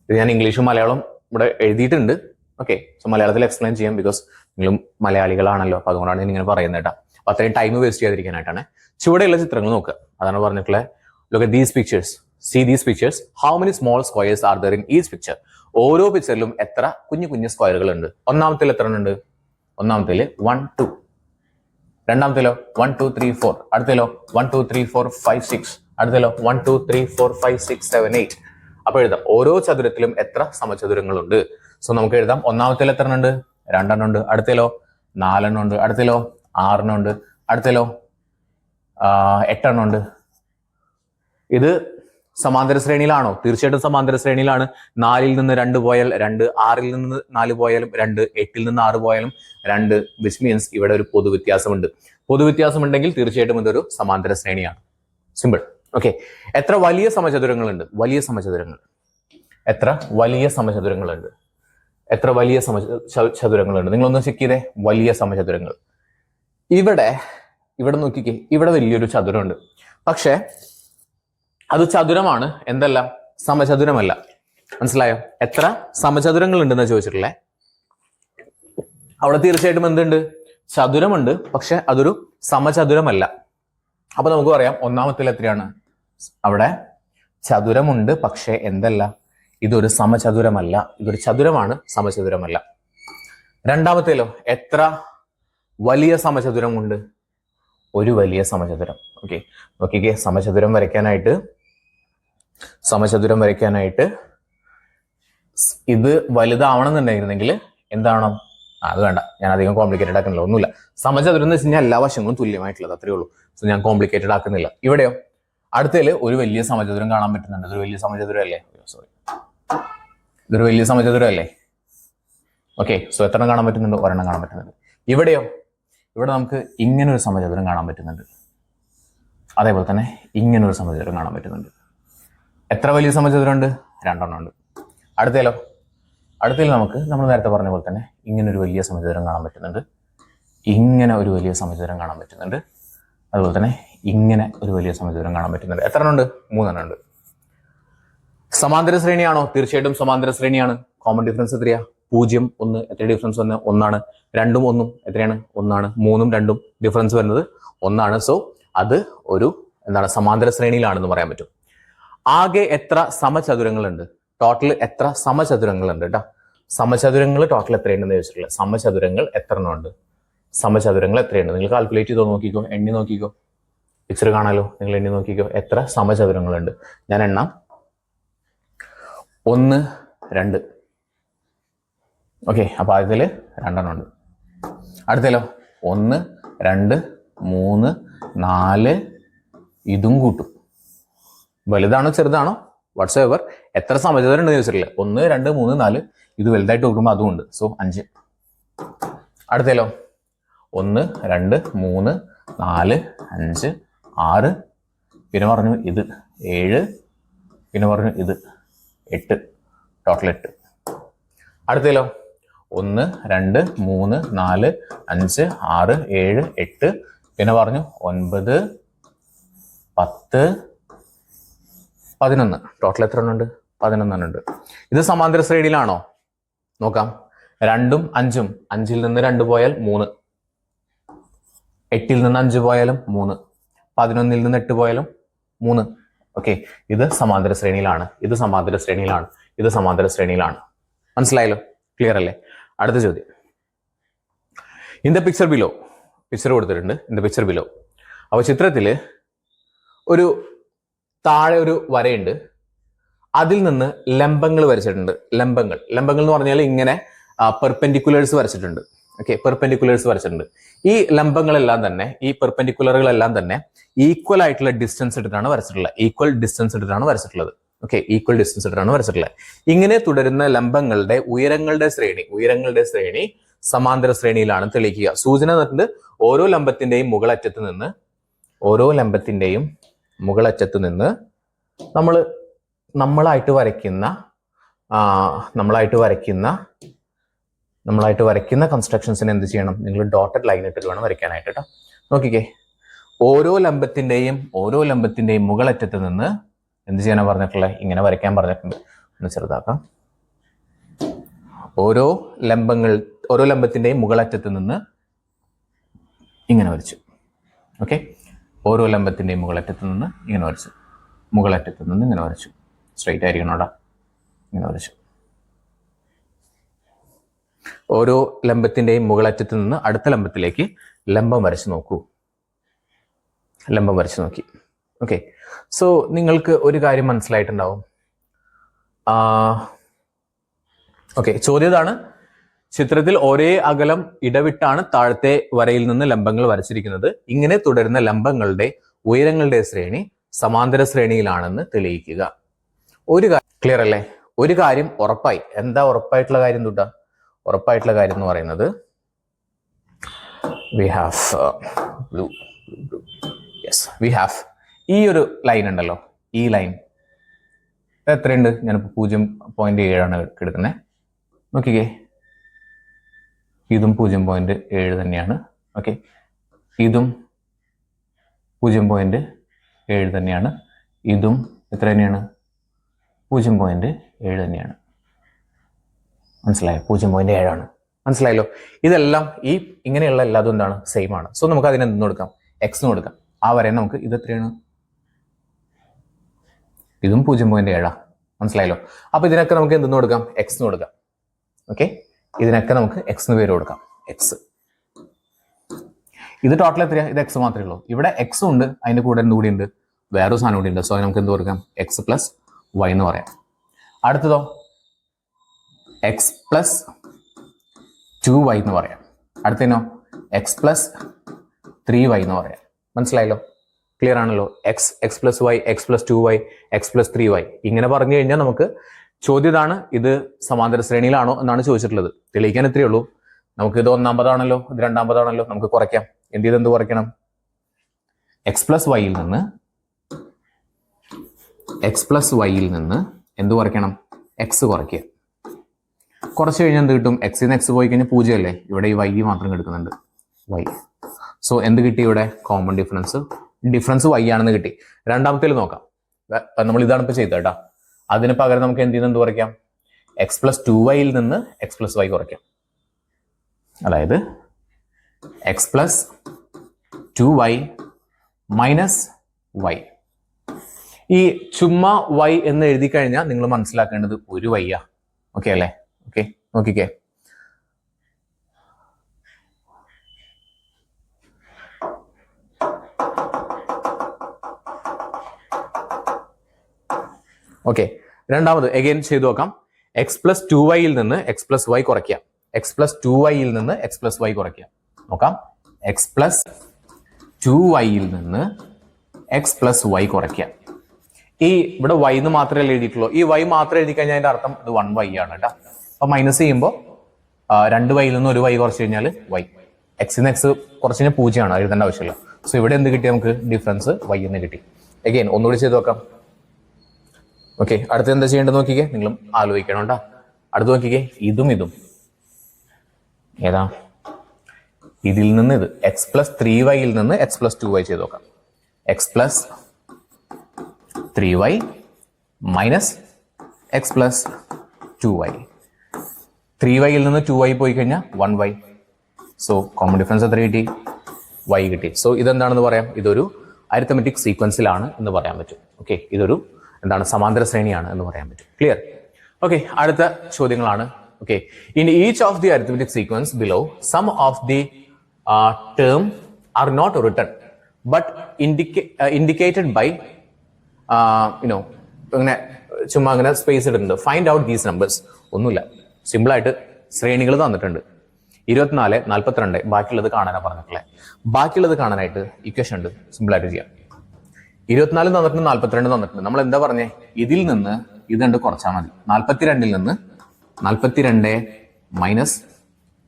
ഇത് ഞാൻ ഇംഗ്ലീഷും മലയാളം ഇവിടെ എഴുതിയിട്ടുണ്ട്. ഓക്കെ, സോ മലയാളത്തിൽ എക്സ്പ്ലെയിൻ ചെയ്യാം, ബിക്കോസ് നിങ്ങളും മലയാളികളാണല്ലോ. അപ്പൊ അതുകൊണ്ടാണ് ഞാൻ ഇങ്ങനെ പറയുന്നത് കേട്ടോ. അപ്പൊ അത്രയും ടൈം വേസ്റ്റ് ചെയ്യാതിരിക്കാനായിട്ടാണ്. ചുവടെയുള്ള ചിത്രങ്ങൾ നോക്കുക. അതാണ് പറഞ്ഞിട്ടുള്ളത്. Look at these pictures. See these pictures. How many small squares are there in each picture? ഓരോ പിക്ചറിലും എത്ര കുഞ്ഞു കുഞ്ഞു സ്ക്വയറുകൾ ഉണ്ട്? ഒന്നാമത്തിൽ എത്ര ഉണ്ട്? ഒന്നാമത്തിൽ 1 2. രണ്ടാമത്തിലോ 1 2 3 4. അടുത്തല്ലോ 1 2 3 4 5 6. അടുത്തല്ലോ 1 2 3 4 5 6 7 8. അപ്പൊ എഴുതാം ഓരോ ചതുരത്തിലും എത്ര സമചതുരങ്ങളുണ്ട്. സോ നമുക്ക് എഴുതാം. ഒന്നാമത്തിൽ എത്ര ഉണ്ട്? 2 എണ്ണം ഉണ്ട്. അടുത്തല്ലോ 4 എണ്ണം ഉണ്ട്. അടുത്തല്ലോ 6 എണ്ണം ഉണ്ട്. അടുത്തല്ലോ 8 എണ്ണം ഉണ്ട്. ഇത് സമാന്തര ശ്രേണിയിലാണോ? തീർച്ചയായിട്ടും സമാന്തര ശ്രേണിയിലാണ്. 4ൽ നിന്ന് 2 പോയാൽ 2, 6ൽ നിന്ന് 4 പോയാലും 2, 8ൽ നിന്ന് 6 പോയാലും 2, വിച്ച് മീൻസ് ഇവിടെ ഒരു പൊതുവ്യത്യാസമുണ്ട്. പൊതുവ്യത്യാസമുണ്ടെങ്കിൽ തീർച്ചയായിട്ടും ഇതൊരു സമാന്തര ശ്രേണിയാണ്. സിമ്പിൾ. ഓക്കെ, എത്ര വലിയ സമചതുരങ്ങളുണ്ട്? വലിയ സമചതുരങ്ങൾ. എത്ര വലിയ സമചതുരങ്ങളുണ്ട്? എത്ര വലിയ ചതുരങ്ങളുണ്ട്? നിങ്ങളൊന്ന് ചെക്ക് ചെയ്തേ. വലിയ സമചതുരങ്ങൾ. ഇവിടെ നോക്കിക്കേ. ഇവിടെ വലിയൊരു ചതുരമുണ്ട്. പക്ഷെ അത് ചതുരമാണ്, എന്തല്ല? സമചതുരമല്ല. മനസ്സിലായോ? എത്ര സമചതുരങ്ങൾ ഉണ്ടെന്ന് ചോദിച്ചിട്ടില്ലേ? അവിടെ തീർച്ചയായിട്ടും എന്തുണ്ട്? ചതുരമുണ്ട്, പക്ഷെ അതൊരു സമചതുരമല്ല. അപ്പൊ നമുക്ക് പറയാം ഒന്നാമത്തിൽ എത്രയാണ്? അവിടെ ചതുരമുണ്ട്, പക്ഷെ എന്തല്ല, ഇതൊരു സമചതുരമല്ല. ഇതൊരു ചതുരമാണ്, സമചതുരമല്ല. രണ്ടാമത്തേലോ എത്ര വലിയ സമചതുരമുണ്ട്? ഒരു വലിയ സമചതുരം. ഓക്കെ, നോക്കിക്കേ, സമചതുരം വരയ്ക്കാനായിട്ട് ഇത് വലുതാവണമെന്നുണ്ടായിരുന്നെങ്കിൽ എന്താണോ? അത് വേണ്ട, ഞാൻ അധികം കോംപ്ലിക്കേറ്റഡ് ആക്കുന്നില്ല. ഒന്നുമില്ല. സമചതുരം എന്ന് വെച്ച് കഴിഞ്ഞാൽ എല്ലാ വശങ്ങളും തുല്യമായിട്ടുള്ളത്, അത്രേ ഉള്ളൂ. സോ ഞാൻ കോംപ്ലിക്കേറ്റഡ് ആക്കുന്നില്ല. ഇവിടെയോ അടുത്തതില് ഒരു വലിയ സമചതുരം കാണാൻ പറ്റുന്നുണ്ട്. ഇതൊരു വലിയ സമചതുരം അല്ലേ? സോറി, ഇതൊരു വലിയ സമചതുരം അല്ലേ? ഓക്കെ, സോ എത്ര കാണാൻ പറ്റുന്നുണ്ട്? ഒരെണ്ണം കാണാൻ പറ്റുന്നുണ്ട്. ഇവിടെയോ? ഇവിടെ നമുക്ക് ഇങ്ങനെ ഒരു സമചതുരം കാണാൻ പറ്റുന്നുണ്ട്. അതേപോലെ തന്നെ ഇങ്ങനെ ഒരു സമചതുരം കാണാൻ പറ്റുന്നുണ്ട്. എത്ര വലിയ സമചതുരം ഉണ്ട്? രണ്ടെണ്ണം ഉണ്ട്. അടുത്തതിൽ നമുക്ക് നമ്മൾ നേരത്തെ പറഞ്ഞ പോലെ തന്നെ ഇങ്ങനെ ഒരു വലിയ സമചതുരം കാണാൻ പറ്റുന്നുണ്ട്. ഇങ്ങനെ ഒരു വലിയ സമചതുരം കാണാൻ പറ്റുന്നുണ്ട്. അതുപോലെ തന്നെ ഇങ്ങനെ ഒരു വലിയ സമചതുരം കാണാൻ പറ്റുന്നുണ്ട്. എത്ര എണ്ണം ഉണ്ട്? 3 എണ്ണം ഉണ്ട്. സമാന്തര ശ്രേണിയാണോ? തീർച്ചയായിട്ടും സമാന്തര ശ്രേണിയാണ്. കോമൺ ഡിഫറൻസ് എത്രയാ? 0, 1. എത്ര ഡിഫറൻസ് വന്ന്? 1 ആണ്. 2ഉം 1ഉം എത്രയാണ്? 1 ആണ്. 3ഉം 2ഉം ഡിഫറൻസ് വരുന്നത് 1 ആണ്. സോ അത് ഒരു സമാന്തര ശ്രേണിയിലാണെന്ന് പറയാൻ പറ്റും. ആകെ എത്ര സമചതുരങ്ങളുണ്ട്? ടോട്ടൽ എത്ര സമചതുരങ്ങളുണ്ട് കേട്ടോ? സമചതുരങ്ങൾ ടോട്ടൽ എത്രയുണ്ടെന്ന് ചോദിച്ചിട്ടില്ല. സമചതുരങ്ങൾ എത്ര എണ്ണം ഉണ്ട്? സമചതുരങ്ങൾ എത്രയുണ്ട്? നിങ്ങൾ കാൽക്കുലേറ്റ് ചെയ്തോ, നോക്കിക്കോ, എണ്ണി നോക്കിക്കോ. പിക്ചർ കാണാലോ, നിങ്ങൾ എണ്ണി നോക്കിക്കോ എത്ര സമചതുരങ്ങളുണ്ട്. ഞാൻ എണ്ണാം. 1, 2. ഓക്കെ, അപ്പൊ അതിൽ 2 എണ്ണം ഉണ്ട്. അടുത്തല്ലോ 1, 2, 3, 4. ഇതും കൂട്ടും. വലുതാണോ ചെറുതാണോ വാട്സ് എവർ, എത്ര സമചതുരം ഉണ്ടെന്ന് ചോദിച്ചിട്ടില്ല. 1, 2, 3, 4. ഇത് വലുതായിട്ട് നോക്കുമ്പോൾ അതും ഉണ്ട്. സോ 5. അടുത്തല്ലോ 1, 2, 3, 4, 5, 6. പിന്നെ പറഞ്ഞു ഇത് 7. പിന്നെ പറഞ്ഞു ഇത് 8. ടോട്ടൽ 8. അടുത്തല്ലോ 1, 2, 3, 4, 5, 6, 7, 8. പിന്നെ പറഞ്ഞു 9, 10, 11. ടോട്ടൽ എത്ര എണ്ണം ഉണ്ട്? 11 ഉണ്ട്. ഇത് സമാന്തര ശ്രേണിയിലാണോ? നോക്കാം. 2ഉം 5ഉം. 5ൽ നിന്ന് 2 പോയാൽ 3. 8ൽ നിന്ന് 5 പോയാലും 3. 11ൽ നിന്ന് 8 പോയാലും 3. ഓക്കെ, ഇത് സമാന്തര ശ്രേണിയിലാണ്. ഇത് സമാന്തര ശ്രേണിയിലാണ്. ഇത് സമാന്തര ശ്രേണിയിലാണ്. മനസ്സിലായല്ലോ? ക്ലിയർ അല്ലേ? അടുത്ത ചോദ്യം. In the picture below, picture കൊടുത്തിട്ടുണ്ട്. In the picture below. അപ്പൊ ചിത്രത്തില് ഒരു താഴെ ഒരു വരയുണ്ട്. അതിൽ നിന്ന് ലംബങ്ങൾ വരച്ചിട്ടുണ്ട്. ലംബങ്ങൾ എന്ന് പറഞ്ഞാൽ ഇങ്ങനെ പെർപെൻഡിക്കുലേഴ്സ് വരച്ചിട്ടുണ്ട്. ഓക്കെ, പെർപെൻഡിക്കുലേഴ്സ് വരച്ചിട്ടുണ്ട്. ഈ ലംബങ്ങളെല്ലാം തന്നെ, ഈ പെർപെൻഡിക്കുലറുകളെല്ലാം തന്നെ ഈക്വൽ ആയിട്ടുള്ള ഡിസ്റ്റൻസ് എടുത്താണ് വരച്ചിട്ടുള്ളത്. ഈക്വൽ ഡിസ്റ്റൻസ് എടുത്താണ് വരച്ചിട്ടുള്ളത്. ഓക്കെ, ഈക്വൽ ഡിസ്റ്റൻസ് എടുത്താണ് വരച്ചിട്ടുള്ളത്. ഇങ്ങനെ തുടരുന്ന ലംബങ്ങളുടെ ഉയരങ്ങളുടെ ശ്രേണി സമാന്തര ശ്രേണിയിലാണ് തെളിയിക്കുക. സൂചന തന്നിട്ടുണ്ട്. ഓരോ ലംബത്തിന്റെയും മുകളറ്റത്ത് നിന്ന് നമ്മളായിട്ട് വരയ്ക്കുന്ന കൺസ്ട്രക്ഷൻസിന് എന്ത് ചെയ്യണം? നിങ്ങൾ ഡോട്ടഡ് ലൈൻ ഇട്ടിട്ട് വേണം വരയ്ക്കാനായിട്ട് കേട്ടോ. നോക്കിക്കേ, ഓരോ ലംബത്തിന്റെയും മുകളറ്റത്ത് നിന്ന് എന്ത് ചെയ്യാനാണ് പറഞ്ഞിട്ടുള്ളത്? ഇങ്ങനെ വരയ്ക്കാൻ പറഞ്ഞിട്ടുണ്ട്. ഒന്ന് ചെറുതാക്കാം. ഓരോ ലംബത്തിന്റെയും മുകളറ്റത്ത് നിന്ന് ഇങ്ങനെ വരച്ചു. ഓക്കെ, ഓരോ ലംബത്തിന്റെയും മുകളറ്റത്ത് നിന്ന് ഇങ്ങനെ വരച്ചു. സ്ട്രെയിറ്റ് ആയിരിക്കണോടാ. ഇങ്ങനെ വരച്ചു. ഓരോ ലംബത്തിന്റെയും മുകളറ്റത്ത് നിന്ന് അടുത്ത ലംബത്തിലേക്ക് ലംബം വരച്ചു നോക്കി. ഓക്കെ, സോ നിങ്ങൾക്ക് ഒരു കാര്യം മനസ്സിലായിട്ടുണ്ടാവും. ഓക്കെ, ചോദ്യം ഇതാണ്. ചിത്രത്തിൽ ഒരേ അകലം ഇടവിട്ടാണ് താഴത്തെ വരയിൽ നിന്ന് ലംബങ്ങൾ വരച്ചിരിക്കുന്നത്. ഇങ്ങനെ തുടരുന്ന ലംബങ്ങളുടെ ഉയരങ്ങളുടെ ശ്രേണി സമാന്തര ശ്രേണിയിലാണെന്ന് തെളിയിക്കുക. ഒരു കാര്യം ക്ലിയർ അല്ലേ? ഒരു കാര്യം ഉറപ്പായി. എന്താ ഉറപ്പായിട്ടുള്ള കാര്യം തൊട്ടാ? ഉറപ്പായിട്ടുള്ള കാര്യം എന്ന് പറയുന്നത് വി ഹാവ് ഈ ഒരു ലൈൻ ഉണ്ടല്ലോ, ഈ ലൈൻ എത്രയുണ്ട്? ഞാനിപ്പോൾ 0.7 എടുക്കുന്നത്. നോക്കിക്കേ, ഇതും 0.7 തന്നെയാണ്. ഓക്കെ, ഇതും 0.7 തന്നെയാണ്. ഇതും എത്ര തന്നെയാണ്? 0.7 തന്നെയാണ്. മനസ്സിലായോ? 0.7 മനസ്സിലായല്ലോ? ഇതെല്ലാം ഈ ഇങ്ങനെയുള്ള എല്ലാതും എന്താണ്? സെയിം ആണ്. സോ നമുക്ക് അതിന് എന്തെന്ന് കൊടുക്കാം? എക്സ് കൊടുക്കാം. ആ വരെ നമുക്ക് ഇത് എത്രയാണ്? ഇതും 0.7. മനസ്സിലായല്ലോ? അപ്പൊ ഇതിനൊക്കെ നമുക്ക് എന്തെന്ന് കൊടുക്കാം? എക്സ് കൊടുക്കാം. ഓക്കെ, ഇതിനൊക്കെ നമുക്ക് എക്സ് എന്ന് പേര് കൊടുക്കാം. എക്സ്. ഇത് ടോട്ടൽ എത്രയാ? ഇത് എക്സ് മാത്രമേ ഉള്ളൂ. ഇവിടെ എക്സും ഉണ്ട്, അതിന്റെ കൂടെ എന്തുകൂടി ഉണ്ട്? വേറൊരു സാധനം കൂടി ഉണ്ട്. സോ നമുക്ക് എന്ത് കൊടുക്കാം? എക്സ് പ്ലസ് വൈ എന്ന് പറയാം. അടുത്തതോ എക്സ് പ്ലസ് 2y എന്ന് പറയാം. അടുത്തതിനോ എക്സ് പ്ലസ് 3y എന്ന് പറയാം. മനസ്സിലായല്ലോ? ക്ലിയർ ആണല്ലോ? X plus y, x plus 2y, x plus 3y ഇങ്ങനെ പറഞ്ഞു കഴിഞ്ഞാൽ നമുക്ക് ചോദ്യം ഇതാണ്, ഇത് സമാന്തര ശ്രേണിയിലാണോ എന്നാണ് ചോദിച്ചിട്ടുള്ളത്. തെളിയിക്കാൻ ഇത്രയേ ഉള്ളൂ. നമുക്ക് ഇത് ഒന്നാമതാണല്ലോ, ഇത് രണ്ടാമതാണല്ലോ, നമുക്ക് കുറയ്ക്കാം. എന്ത് ചെയ്ത് എന്ത് കുറയ്ക്കണം? എക്സ് പ്ലസ് വൈയിൽ നിന്ന് എന്ത് കുറയ്ക്കണം? എക്സ് കുറയ്ക്കുക. കുറച്ച് കഴിഞ്ഞാൽ എന്ത് കിട്ടും? എക്സിൽ നിന്ന് എക്സ് പോയി കഴിഞ്ഞാൽ 0 അല്ലേ? ഇവിടെ ഈ വൈ മാത്രം കിടക്കുന്നുണ്ട്, വൈ. സോ എന്ത് കിട്ടി ഇവിടെ? കോമൺ ഡിഫറൻസ് വൈ ആണെന്ന് കിട്ടി. രണ്ടാമത്തേൽ നോക്കാം. നമ്മൾ ഇതാണ് ഇപ്പോൾ ചെയ്തത് കേട്ടോ. അതിന് പകരം നമുക്ക് എന്ത് ചെയ്യുന്നത്? എന്ത് കുറയ്ക്കാം? എക്സ് പ്ലസ് 2yയിൽ നിന്ന് എക്സ് പ്ലസ് വൈ കുറയ്ക്കാം. അതായത് X plus 2y minus Y. ഈ ചുമ്മാ വൈ എന്ന് എഴുതി കഴിഞ്ഞാൽ നിങ്ങൾ മനസ്സിലാക്കേണ്ടത് ഒരു വൈയാ. ഓക്കെ അല്ലേ? ഓക്കെ, നോക്കിക്കേ. ഓക്കെ, രണ്ടാമത് എഗെയിൻ ചെയ്തു നോക്കാം. എക്സ് പ്ലസ് 2yയിൽ നിന്ന് എക്സ് പ്ലസ് വൈ കുറയ്ക്കാം. എക്സ് പ്ലസ് 2yയിൽ നിന്ന് എക്സ് പ്ലസ് വൈ കുറയ്ക്കാം. നോക്കാം. എക്സ് പ്ലസ് 2yയിൽ നിന്ന് എക്സ് പ്ലസ് വൈ കുറയ്ക്കാം. ഈ ഇവിടെ y എന്ന് മാത്രമേ എഴുതിയിട്ടുള്ളൂ. ഈ y മാത്രം എഴുതി കഴിഞ്ഞാൽ അതിന്റെ അർത്ഥം ഇത് 1y ആണ് കേട്ടോ. അപ്പൊ മൈനസ് ചെയ്യുമ്പോൾ 2yയിൽ നിന്ന് ഒരു y കുറച്ച് കഴിഞ്ഞാൽ y. എക്സിന്ന് എക്സ് കുറച്ച് കഴിഞ്ഞാൽ 0 ആണ്, എഴുതേണ്ട ആവശ്യമില്ല. സോ ഇവിടെ എന്ത് കിട്ടി? നമുക്ക് ഡിഫറൻസ് y എന്ന് കിട്ടി. എഗെയിൻ ഒന്നുകൂടി ചെയ്ത് നോക്കാം. ഓക്കെ, അടുത്ത് എന്താ ചെയ്യേണ്ടത് നോക്കിക്കേ. നിങ്ങളും ആലോചിക്കണം കേട്ടോ. അടുത്ത് നോക്കിക്കേ, ഇതും ഏതാ? ഇതിൽ നിന്ന് ഇത് എക്സ് പ്ലസ് 3yയിൽ നിന്ന് എക്സ് പ്ലസ് 2y ചെയ്ത് നോക്കാം. X plus 3y minus X plus 2y. 3yയിൽ നിന്ന് 2y പോയി കഴിഞ്ഞാൽ 1y. സോ കോമൺ ഡിഫറൻസ് എത്ര കിട്ടി? y കിട്ടി. സോ ഇതെന്താണെന്ന് പറയാം? ഇതൊരു അരിത്തമെറ്റിക് സീക്വൻസിലാണ് എന്ന് പറയാൻ പറ്റും. ഓക്കെ, ഇതൊരു എന്താണ്? സമാന്തര ശ്രേണിയാണ് എന്ന് പറയാൻ പറ്റും. ക്ലിയർ? ഓക്കെ, അടുത്ത ചോദ്യങ്ങളാണ്. Okay, in each of the arithmetic sequence below sum of the term are not written but indicated by ഇങ്ങനെ ചുമ്മാ അങ്ങനെ സ്പേസ് ഇടുന്നുണ്ട്. Find out these numbers. ഒന്നുമില്ല, സിമ്പിൾ ആയിട്ട് ശ്രേണികൾ തന്നിട്ടുണ്ട്. 24, 42 ബാക്കിയുള്ളത് കാണാനാണ് പറഞ്ഞിട്ടുള്ളത്. ബാക്കിയുള്ളത് കാണാനായിട്ട് ഇക്വേഷൻ ഉണ്ട്, സിമ്പിൾ ആയിട്ട് ചെയ്യാം. 24 തന്നിട്ടുണ്ട്, 42 തന്നിട്ടുണ്ട്. നമ്മൾ എന്താ പറഞ്ഞേ? ഇതിൽ നിന്ന് ഇത് കണ്ട് കുറച്ചാൽ മതി. 42ൽ നിന്ന് 42 മൈനസ്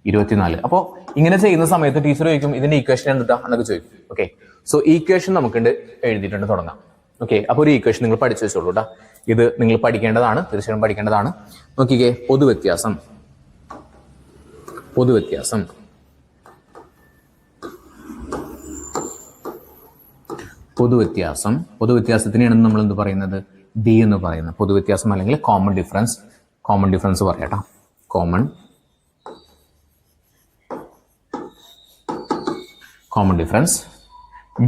24. അപ്പോൾ ഇങ്ങനെ ചെയ്യുന്ന സമയത്ത് ടീച്ചർ ചോദിക്കും ഇതിന്റെ ഇക്വേഷൻ എന്തിട്ടാ എന്നൊക്കെ ചോദിക്കും. ഓക്കെ, സോ ഈക്വേഷൻ നമുക്കുണ്ട് എഴുതിയിട്ടുണ്ട്, തുടങ്ങാം. ഓക്കെ, അപ്പോൾ ഒരു ഈക്വേഷൻ നിങ്ങൾ പഠിച്ചു വെച്ചോളൂ കേട്ടോ. ഇത് നിങ്ങൾ പഠിക്കേണ്ടതാണ്, തീർച്ചയായും പഠിക്കേണ്ടതാണ്. നോക്കിക്കേ, പൊതുവ്യത്യാസം പൊതുവ്യത്യാസത്തിനെയാണ് നമ്മൾ എന്ത് പറയുന്നത്? ഡി എന്ന് പറയുന്നത്. പൊതുവ്യത്യാസം അല്ലെങ്കിൽ കോമൺ ഡിഫറൻസ് പറയാട്ടോ. Common difference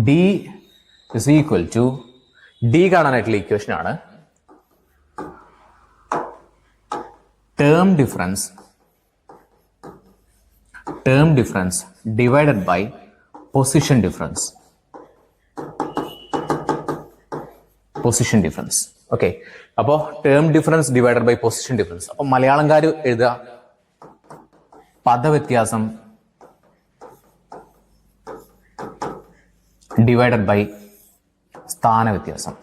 d is equal to, d കാണാനായിട്ടുള്ള ഇക്വേഷൻ ആണ് term difference divided by position difference. Okay, അപ്പോൾ term difference divided by position difference. അപ്പൊ മലയാളംകാർ എഴുതുക പദവ്യത്യാസം ഡിവൈഡഡ് ബൈ സ്ഥാനവ്യത്യാസം.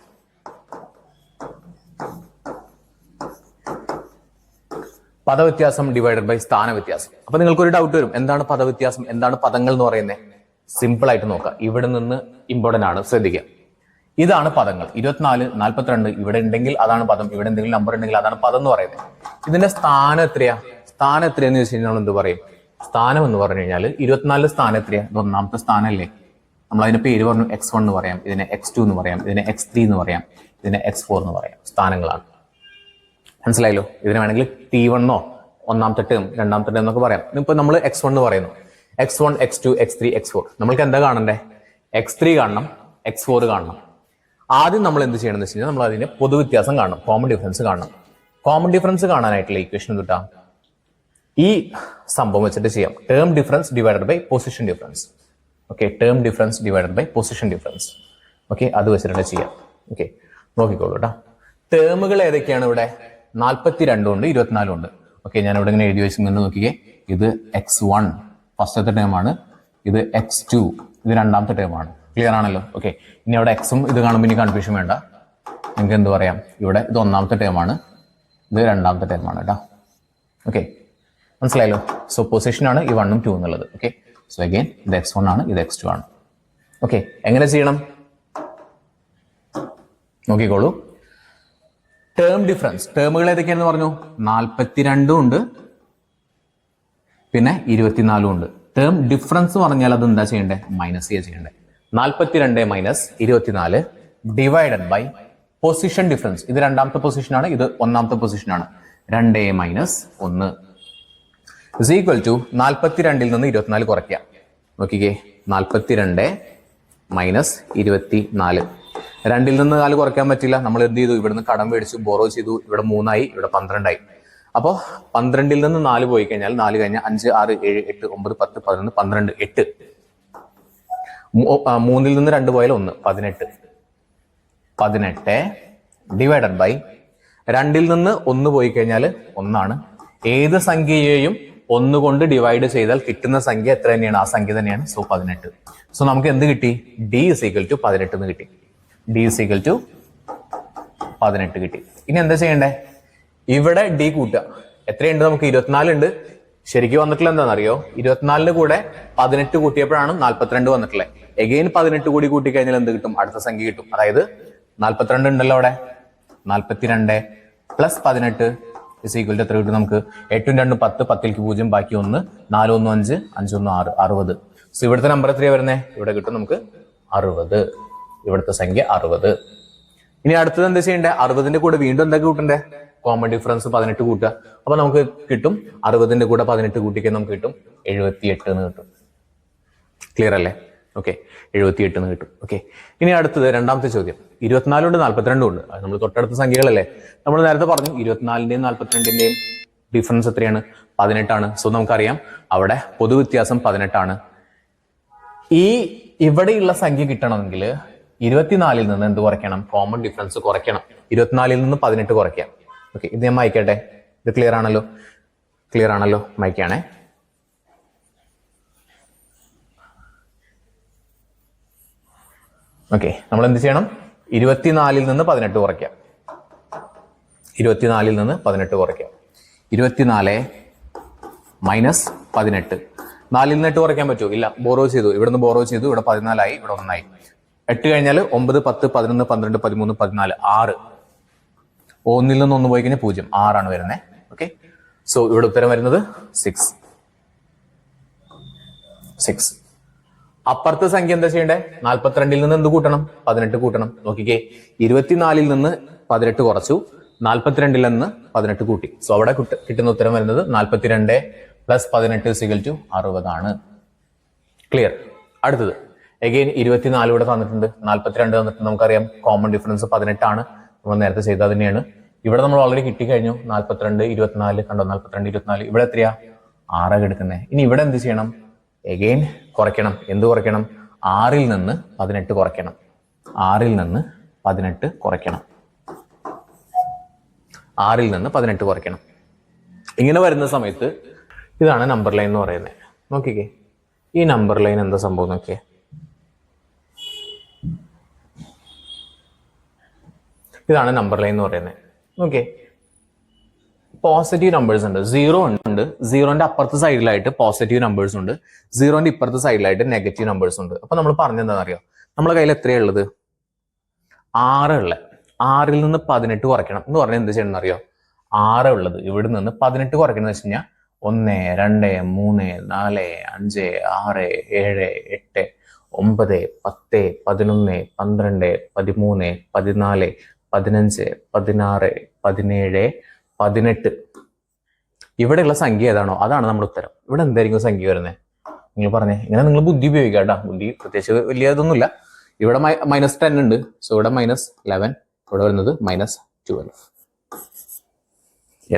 പദവ്യത്യാസം ഡിവൈഡഡ് ബൈ സ്ഥാനവ്യത്യാസം. അപ്പൊ നിങ്ങൾക്കൊരു ഡൗട്ട് വരും, എന്താണ് പദവ്യത്യാസം, എന്താണ് പദങ്ങൾ എന്ന് പറയുന്നത്? സിമ്പിൾ ആയിട്ട് നോക്കാം. ഇവിടെ നിന്ന് ഇമ്പോർട്ടന്റ് ആണ്, ശ്രദ്ധിക്കുക. ഇതാണ് പദങ്ങൾ. 24, 42 ഇവിടെ ഉണ്ടെങ്കിൽ അതാണ് പദം, ഇവിടെ എന്തെങ്കിലും നമ്പർ ഉണ്ടെങ്കിൽ അതാണ് പദം എന്ന് പറയുന്നത്. ഇതിന്റെ സ്ഥാനം എത്രയാന്ന് ചോദിച്ചു കഴിഞ്ഞാൽ നമ്മൾ എന്ത് പറയും? സ്ഥാനം എന്ന് പറഞ്ഞു കഴിഞ്ഞാൽ 24 സ്ഥാനം എത്രയാ? ഇത് ഒന്നാമത്തെ സ്ഥാനമല്ലേ? നമ്മൾ അതിന്റെ പേര് പറഞ്ഞു x1 എന്ന് പറയാം, ഇതിനെ x2 എന്ന് പറയാം, ഇതിനെ x3 എന്ന് പറയാം, ഇതിനെ x4 എന്ന് പറയാം. സ്ഥാനങ്ങളാണ്. മനസ്സിലായല്ലോ? ഇതിന് വേണമെങ്കിൽ T1 ഒന്നാമത്തെ ടേം രണ്ടാമത്തെ ടേം എന്നൊക്കെ പറയാം. ഇപ്പൊ നമ്മൾ X1 എന്ന് പറയുന്നു. X1, X2, X3, X4. നമ്മൾക്ക് എന്താ കാണണ്ടേ? X3 കാണണം, X4 കാണണം. ആദ്യം നമ്മൾ എന്ത് ചെയ്യണം എന്ന് വെച്ച് കഴിഞ്ഞാൽ നമ്മൾ അതിന്റെ പൊതുവ്യത്യാസം കാണണം, കോമൺ ഡിഫറൻസ് കാണണം. കോമൺ ഡിഫറൻസ് കാണാനായിട്ടുള്ള ഇക്വേഷൻ കിട്ടാം ഈ സംഭവം വെച്ചിട്ട് ചെയ്യാം. Term difference divided by position difference. Okay, term difference divided by position difference. Okay, അത് വെച്ചിട്ട് ചെയ്യാം. ഓക്കെ, നോക്കിക്കോളൂ കേട്ടോ. ടേമുകൾ ഏതൊക്കെയാണ് ഇവിടെ? 42 ഉണ്ട്, 24 ഉണ്ട്. ഓക്കെ, ഞാൻ ഇവിടെ ഇങ്ങനെ എഴുതി വെച്ചിങ്ങനെ നോക്കിക്കേ. ഇത് X1 ഫസ്റ്റത്തെ ടേമാണ്, ഇത് X2 ഇത് രണ്ടാമത്തെ ടേമാണ്. ക്ലിയർ ആണല്ലോ? ഓക്കെ, ഇനി അവിടെ എക്സും ഇത് കാണുമ്പോൾ ഇനി കൺഫ്യൂഷൻ വേണ്ട. നിങ്ങൾക്ക് എന്ത് പറയാം? ഇവിടെ ഇത് ഒന്നാമത്തെ ടേമാണ്, ഇത് രണ്ടാമത്തെ ടേമാണ് കേട്ടോ. ഓക്കെ, മനസ്സിലായല്ലോ? സോ പൊസിഷൻ ആണ് ഈ 1ഉം 2 എന്നുള്ളത്. ഓക്കെ, സോ അഗൈൻ ഇത് X1 ആണ്, ഇത് X2 ആണ്. ഓക്കെ, എങ്ങനെ ചെയ്യണം നോക്കിക്കോളൂ. ടേം ഡിഫറൻസ്, ടേമുകൾ ഏതൊക്കെയാണെന്ന് പറഞ്ഞു? 42 ഉണ്ട്, പിന്നെ 24 ഉണ്ട്. ടേം ഡിഫറൻസ് പറഞ്ഞാൽ അത് എന്താ ചെയ്യണ്ടേ? മൈനസ് ചെയ്യണ്ടേ. 42 minus 24 divided by position difference. ഇത് രണ്ടാമത്തെ പൊസിഷനാണ്, ഇത് ഒന്നാമത്തെ പൊസിഷനാണ്. 2 മൈനസ് 1 ഇസ് ഈക്വൽ ടു 42 നിന്ന് 24 കുറയ്ക്കുക. നോക്കിക്കേ, 42 മൈനസ് 24. 2 നിന്ന് 4 കുറയ്ക്കാൻ പറ്റില്ല. നമ്മൾ എന്ത് ചെയ്തു? ഇവിടുന്ന് കടം മേടിച്ചു, ബോറോ ചെയ്തു. ഇവിടെ 3 ആയി, ഇവിടെ 12 ആയി. അപ്പോൾ 12 നിന്ന് 4 പോയി കഴിഞ്ഞാൽ 4 കഴിഞ്ഞാൽ 5, 6, 7, 8, 9, 10, 11, 12, 8. 3 നിന്ന് 2 പോയാൽ 1, 18. 18 ഡിവൈഡഡ് ബൈ 2 നിന്ന് 1 പോയി കഴിഞ്ഞാൽ 1 ആണ്. ഏത് സംഖ്യയെയും 1 കൊണ്ട് ഡിവൈഡ് ചെയ്താൽ കിട്ടുന്ന സംഖ്യ എത്ര തന്നെയാണ്? ആ സംഖ്യ തന്നെയാണ്. സോ 18. സോ നമുക്ക് എന്ത് കിട്ടി? D is equal to 18 എന്ന് കിട്ടി. D is equal to 18 കിട്ടി. ഇനി എന്താ ചെയ്യണ്ടേ? ഇവിടെ D കൂട്ടുക. എത്രയുണ്ട് നമുക്ക്? 24 ഉണ്ട്. ശരിക്കും വന്നിട്ടുള്ള എന്താണെന്നറിയോ? 24 കൂടെ 18 കൂട്ടിയപ്പോഴാണ് 42 വന്നിട്ടുള്ളത്. എഗെയിൻ 18 കൂടി കൂട്ടി കഴിഞ്ഞാൽ എന്ത് കിട്ടും? അടുത്ത സംഖ്യ കിട്ടും. അതായത് 42 ഉണ്ടല്ലോ അവിടെ. 42 പ്ലസ് 18 ഇസ് ഈക്വൽ ടു എത്ര കിട്ടും നമുക്ക്? 8 2 10, 10 0, ബാക്കി 1, 4 1 5, 5 1 6, 60. സോ ഇവിടുത്തെ നമ്പർ എത്രയാണ് വരുന്നത്? ഇവിടെ കിട്ടും നമുക്ക് 60. ഇവിടുത്തെ സംഖ്യ 60. ഇനി അടുത്തത് എന്താ ചെയ്യണ്ടേ? 60ന്റെ കൂടെ വീണ്ടും എന്താ കൂട്ടണ്ടേ? കോമൺ ഡിഫറൻസ് 18 കൂട്ടുക. അപ്പൊ നമുക്ക് കിട്ടും 60ന്റെ കൂടെ 18 കൂട്ടിക്കാൻ നമുക്ക് കിട്ടും 78 എന്ന് കിട്ടും. ക്ലിയർ അല്ലേ? ഓക്കെ, 78 എന്ന് കിട്ടും. ഓക്കെ, ഇനി അടുത്തത് രണ്ടാമത്തെ ചോദ്യം. 24 ഉണ്ട്, 42 ഉണ്ട്. അത് നമ്മൾ തൊട്ടടുത്ത സംഖ്യകളല്ലേ? നമ്മൾ നേരത്തെ പറഞ്ഞു 24ന്റെയും 42ന്റെയും ഡിഫറൻസ് എത്രയാണ്? 18 ആണ്. സോ നമുക്കറിയാം അവിടെ പൊതുവ്യത്യാസം 18 ആണ്. ഈ ഇവിടെയുള്ള സംഖ്യ കിട്ടണമെങ്കിൽ 24ൽ നിന്ന് എന്ത് കുറയ്ക്കണം? കോമൺ ഡിഫറൻസ് കുറയ്ക്കണം. 24ൽ നിന്ന് 18 കുറയ്ക്കാം. ഓക്കെ, ഇത് ഞാൻ മായ്ക്കട്ടെ. ഇത് ക്ലിയർ ആണല്ലോ? ക്ലിയർ ആണല്ലോ? മായ്ക്കാണേ. ഓക്കെ, നമ്മൾ എന്ത് ചെയ്യണം? 24ൽ നിന്ന് 18 കുറയ്ക്കാം. 24ൽ നിന്ന് 18 കുറയ്ക്കാം. 24 മൈനസ് 18. 4ൽ നിന്ന് 8 കുറയ്ക്കാൻ പറ്റുമോ? ഇല്ല. ബോറോ ചെയ്തു, ഇവിടുന്ന് ബോറോ ചെയ്തു, ഇവിടെ 14 ആയി, ഇവിടെ 1 ആയി. 8 കഴിഞ്ഞാൽ 9, 10, 11, 12, 13, 14, 6. 1ൽ നിന്ന് 1 പോയി കഴിഞ്ഞാൽ 0, 6 ആണ് വരുന്നത്. ഓക്കെ, സോ ഇവിടെ ഉത്തരം വരുന്നത് 6. അപ്പുറത്തെ സംഖ്യ എന്താ ചെയ്യണ്ടേ? 42ൽ നിന്ന് എന്ത് കൂട്ടണം? 18 കൂട്ടണം. നോക്കിക്കേ, 24ൽ നിന്ന് 18 കുറച്ചു, 42ൽ നിന്ന് 18 കൂട്ടി. സോ അവിടെ കിട്ടുന്ന ഉത്തരം വരുന്നത് 42 പ്ലസ് 18 = 60 ആണ്. ക്ലിയർ? അടുത്തത് എഗെയിൻ 24 ഇവിടെ തന്നിട്ടുണ്ട്, 42 തന്നിട്ടുണ്ട്. നമുക്കറിയാം കോമൺ ഡിഫറൻസ് 18 ആണ്. നമ്മൾ നേരത്തെ ചെയ്താൽ തന്നെയാണ്. ഇവിടെ നമ്മൾ ഓൾറെഡി കിട്ടിക്കഴിഞ്ഞു. 42 24 കണ്ടോ? 42 24. ഇവിടെ എത്രയാ? 6 എടുക്കുന്നത്. ഇനി ഇവിടെ എന്ത് ചെയ്യണം? എഗെയിൻ കുറയ്ക്കണം. എന്ത് കുറയ്ക്കണം? 6ൽ നിന്ന് 18 കുറയ്ക്കണം. 6ൽ നിന്ന് 18 കുറയ്ക്കണം. 6ൽ നിന്ന് 18 കുറയ്ക്കണം. ഇങ്ങനെ വരുന്ന സമയത്ത് ഇതാണ് നമ്പർ ലൈൻ എന്ന് പറയുന്നത്. നോക്കിക്കേ, ഈ നമ്പർ ലൈൻ എന്താ സംഭവം നോക്കിയേ. ഇതാണ് നമ്പർ ലൈൻ എന്ന് പറയുന്നത്. ഓക്കെ, പോസിറ്റീവ് നമ്പേഴ്സ് ഉണ്ട്, 0 ഉണ്ട്. 0ന്റെ അപ്പുറത്തെ സൈഡിലായിട്ട് പോസിറ്റീവ് നമ്പേഴ്സ് ഉണ്ട്, 0ന്റെ ഇപ്പുറത്തെ സൈഡിലായിട്ട് നെഗറ്റീവ് നമ്പേഴ്സ് ഉണ്ട്. അപ്പൊ നമ്മൾ പറഞ്ഞെന്താണെന്ന് അറിയോ? നമ്മുടെ കയ്യിൽ എത്രയാണ് ഉള്ളത്? 6 ഉള്ളത്. 6ൽ നിന്ന് 18 കുറയ്ക്കണം എന്ന് പറഞ്ഞാൽ എന്ത് ചെയ്യണം എന്നറിയോ? 6 ഉള്ളത് ഇവിടെ നിന്ന് 18 കുറയ്ക്കണം എന്ന് വെച്ച് കഴിഞ്ഞാൽ 1 2 3 4 5 6 7 8 9 10 11 12 13 14 15 16 17 18. ഇവിടെയുള്ള സംഖ്യ ഏതാണോ അതാണ് നമ്മുടെ ഉത്തരം. ഇവിടെ എന്തായിരിക്കും സംഖ്യ വരുന്നത്? നിങ്ങൾ പറഞ്ഞേ. ഇങ്ങനെ നിങ്ങൾ ബുദ്ധി ഉപയോഗിക്കുക കേട്ടോ. ബുദ്ധി പ്രത്യേകിച്ച് വലിയ ഇതൊന്നുമില്ല. ഇവിടെ -10 ഉണ്ട്. സോ ഇവിടെ -11. ഇവിടെ വരുന്നത് -12.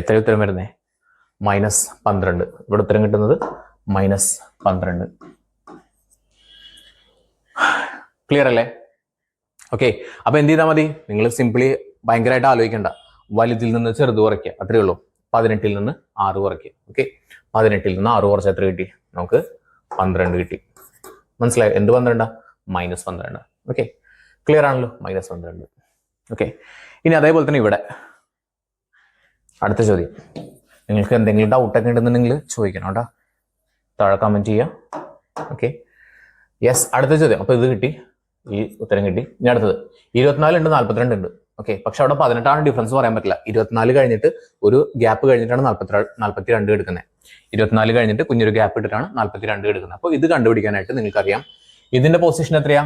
എത്ര ഉത്തരം വരുന്നേ? -12. ഇവിടെ ഉത്തരം കിട്ടുന്നത് -12. ക്ലിയർ അല്ലേ? ഓക്കെ. അപ്പൊ എന്ത് ചെയ്താൽ മതി? നിങ്ങൾ സിംപിളി ഭയങ്കരമായിട്ട് ആലോചിക്കണ്ട. വലുതിൽ നിന്ന് ചെറുത് കുറയ്ക്കുക, അത്രയേ ഉള്ളൂ. 18ൽ നിന്ന് 6 കുറയ്ക്കുക. ഓക്കെ. 18ൽ നിന്ന് 6 കുറച്ച് എത്ര കിട്ടി? നമുക്ക് 12 കിട്ടി. മനസ്സിലായോ? എന്ത് 12? -12. ഓക്കെ. ക്ലിയർ ആണല്ലോ? -12. ഓക്കെ. ഇനി അതേപോലെ തന്നെ ഇവിടെ അടുത്ത ചോദ്യം. നിങ്ങൾക്ക് എന്തെങ്കിലും ഡൗട്ടൊക്കെ ഉണ്ടെന്നുണ്ടെങ്കിൽ ചോദിക്കണം കേട്ടോ. താഴെ കമന്റ് ചെയ്യുക. ഓക്കെ. യെസ്, അടുത്ത ചോദ്യം. അപ്പൊ ഇത് കിട്ടി, ഈ ഉത്തരം കിട്ടി. ഇനി അടുത്തത് 24 ഉണ്ട്, 42 ഉണ്ട്. ഓക്കെ. പക്ഷെ അവിടെ 18 ഡിഫറൻസ് പറയാൻ പറ്റില്ല. 24 കഴിഞ്ഞിട്ട് ഒരു ഗ്യാപ്പ് കഴിഞ്ഞിട്ടാണ് 42 എടുക്കുന്നത്. 24 കഴിഞ്ഞിട്ട് കുഞ്ഞൊരു ഗ്യാപ്പ് ഇട്ടിട്ടാണ് 42 എടുക്കുന്നത്. അപ്പോൾ ഇത് കണ്ടുപിടിക്കാനായിട്ട് നിങ്ങൾക്കറിയാം ഇതിന്റെ പൊസിഷൻ എത്രയാ?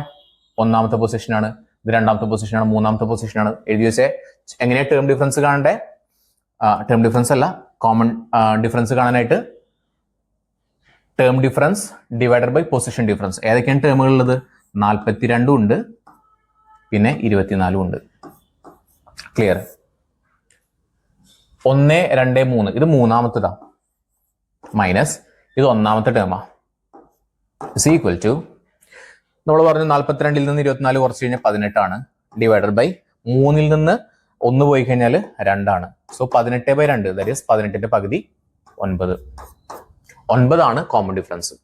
1ാമത്തെ പൊസിഷനാണ്. ഇത് 2ാമത്തെ പൊസിഷനാണ്. 3ാമത്തെ പൊസിഷനാണ്. എഴുതി വെച്ചേ. എങ്ങനെയാ ടേം ഡിഫറൻസ് കാണണ്ടേ? ടേം ഡിഫറൻസ് അല്ല, കോമൺ ഡിഫറൻസ് കാണാനായിട്ട് term difference divided by position difference. ഏതൊക്കെയാണ് ടേമുകൾ ഉള്ളത്? 42 ഉണ്ട്, പിന്നെ 24 ഉണ്ട്. ക്ലിയർ? 1, 2, 3. ഇത് 3ാമത്തേതാ. മൈനസ് ഇത് 1ാമത്തെ ടേമാ. ഇസ് ഈക്വൽ ടു നമ്മൾ പറഞ്ഞു 42ൽ നിന്ന് 24 കുറച്ച് കഴിഞ്ഞാൽ 18 ആണ്. ഡിവൈഡഡ് ബൈ 3ൽ നിന്ന് 1 പോയി കഴിഞ്ഞാൽ 2 ആണ്. സോ 18/2, ദാറ്റ് ഈസ് 18ന്റെ പകുതി 9. 9 ആണ് കോമൺ ഡിഫറൻസ്.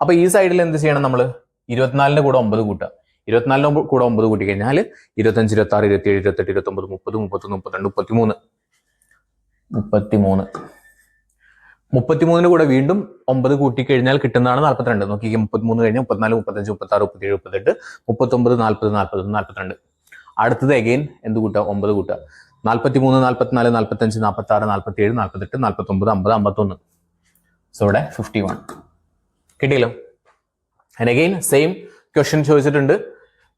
അപ്പൊ ഈ സൈഡിൽ എന്ത് ചെയ്യണം? നമ്മൾ 24ന്റെ കൂടെ 9 കൂട്ടുക. 24ന്റെ കൂടെ 9 കൂട്ടി കഴിഞ്ഞാൽ 25, 26, 27, 28, 29, 30, 31, 32, 33. 33ന്റെ കൂടെ വീണ്ടും 9 കൂട്ടി കഴിഞ്ഞാൽ കിട്ടുന്നതാണ് 42. നോക്കിക്കേ. 33 കഴിഞ്ഞാൽ 34, 35, 36, 37, 38, 39, 40, 41, 42. അടുത്തത് അഗെയിൻ എന്ത് കൂട്ടുക? 9 കൂട്ടുക. 43, 44, 45, 46, 47, 48, 49, 50, 51. സോ ഇവിടെ 51 കിട്ടിയല്ലോ. ആൻഡ് അഗെയിൻ സെയിം ക്വസ്റ്റ്യൻ ചോദിച്ചിട്ടുണ്ട്.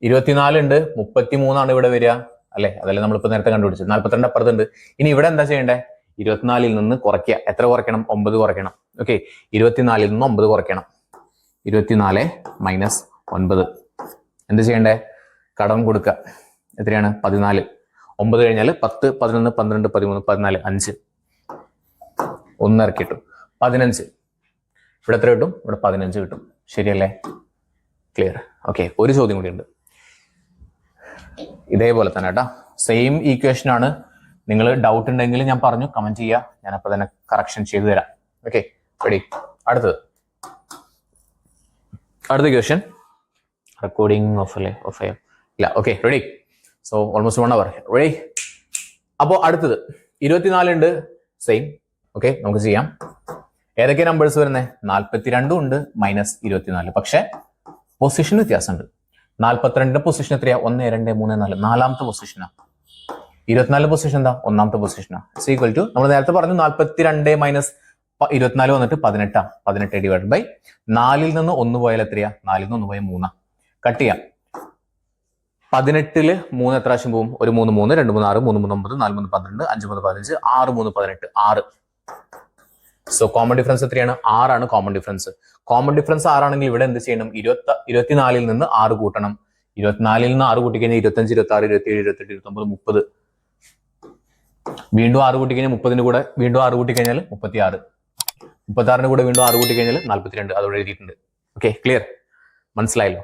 24 ഉണ്ട്, 33 ആണ് ഇവിടെ വരിക അല്ലെ? അതല്ലേ നമ്മളിപ്പോ നേരത്തെ കണ്ടുപിടിച്ചത്. 42 അപ്പുറത്തുണ്ട്. ഇനി ഇവിടെ എന്താ ചെയ്യേണ്ടത്? 24ൽ നിന്ന് കുറയ്ക്കുക. എത്ര കുറയ്ക്കണം? 9 കുറയ്ക്കണം. ഓക്കെ. 24ൽ നിന്ന് 9 കുറയ്ക്കണം. 24 മൈനസ് 9. എന്ത് ചെയ്യണ്ടേ? കടം കൊടുക്കുക. എത്രയാണ്? 14. 9 കഴിഞ്ഞാൽ 10, 11, 12, 13, 14, 5. 1 ഇറക്കിയിട്ടു 15. ഇവിടെ എത്ര കിട്ടും? ഇവിടെ 15 കിട്ടും. ശരിയല്ലേ? ക്ലിയർ? ഓക്കെ. ഒരു ചോദ്യം കൂടി ഉണ്ട്. ഇതേപോലെ തന്നെ കേട്ടോ. സെയിം ഈക്വേഷൻ ആണ്. നിങ്ങൾ ഡൗട്ട് ഉണ്ടെങ്കിൽ ഞാൻ പറഞ്ഞു, കമന്റ് ചെയ്യുക. ഞാൻ അപ്പൊ തന്നെ കറക്ഷൻ ചെയ്തു തരാം. ഓക്കെ. റെഡി? അടുത്ത ക്വസ്റ്റ്യൻ. റെക്കോർഡിംഗ് ഓഫ് അല്ലേ? ഓഫ് ഇല്ല. ഓക്കെ. റെഡി? സോ ഓൾമോസ്റ്റ് 1 അവർ. റെഡി? അപ്പോൾ അടുത്തത് 24 ഉണ്ട്. സെയിം. ഓക്കെ. നമുക്ക് ചെയ്യാം. ഏതൊക്കെ നമ്പേഴ്സ് വരുന്നത്? 42 ഉണ്ട്, -24. പക്ഷെ പൊസിഷൻ വ്യത്യാസമുണ്ട്. 42ന്റെ പൊസിഷൻ എത്രയാ? 1, 2, 3, 4. 4ാമത്തെ പൊസിഷനാ. 24 പൊസിഷൻ എന്താ? 1ാമത്തെ പൊസിഷനാ. ഇസ് ഈക്വൽ ടു നമ്മൾ നേരത്തെ പറഞ്ഞു 42 മൈനസ് 24 വന്നിട്ട് 18. 18 ഡിവൈഡ് ബൈ 4ൽ നിന്ന് 1 പോയാൽ എത്രയാ? 4ൽ നിന്ന് 1 പോയാൽ 3. കട്ട് ചെയ്യാം. 18ല് 3 എത്ര പ്രാവശ്യം പോവും? ഒരു 3, 3, 2, 3, 6, 3, 3, 9, 4, 3, 12, 5, 3, 15, 6, 3, 18, 6. സോ കോമൺ ഡിഫറൻസ് എത്രയാണ്? 6 ആണ് കോമൺ ഡിഫറൻസ്. കോമൺ ഡിഫറൻസ് 6 ആണെങ്കിൽ ഇവിടെ എന്ത് ചെയ്യണം? 24ൽ നിന്ന് 6 കൂട്ടണം. 24ൽ നിന്ന് 6 കൂട്ടി കഴിഞ്ഞാൽ 25, 26, 27, 28, 29, 30. വീണ്ടും 6 കൂട്ടി കഴിഞ്ഞാൽ 30ന് കൂടെ വീണ്ടും 6 കൂട്ടി കഴിഞ്ഞാൽ 36. 36ന് കൂടെ വീണ്ടും 6 കൂട്ടി കഴിഞ്ഞാൽ 42. അതോടെ എഴുതിയിട്ടുണ്ട്. ഓക്കെ. ക്ലിയർ? മനസ്സിലായല്ലോ?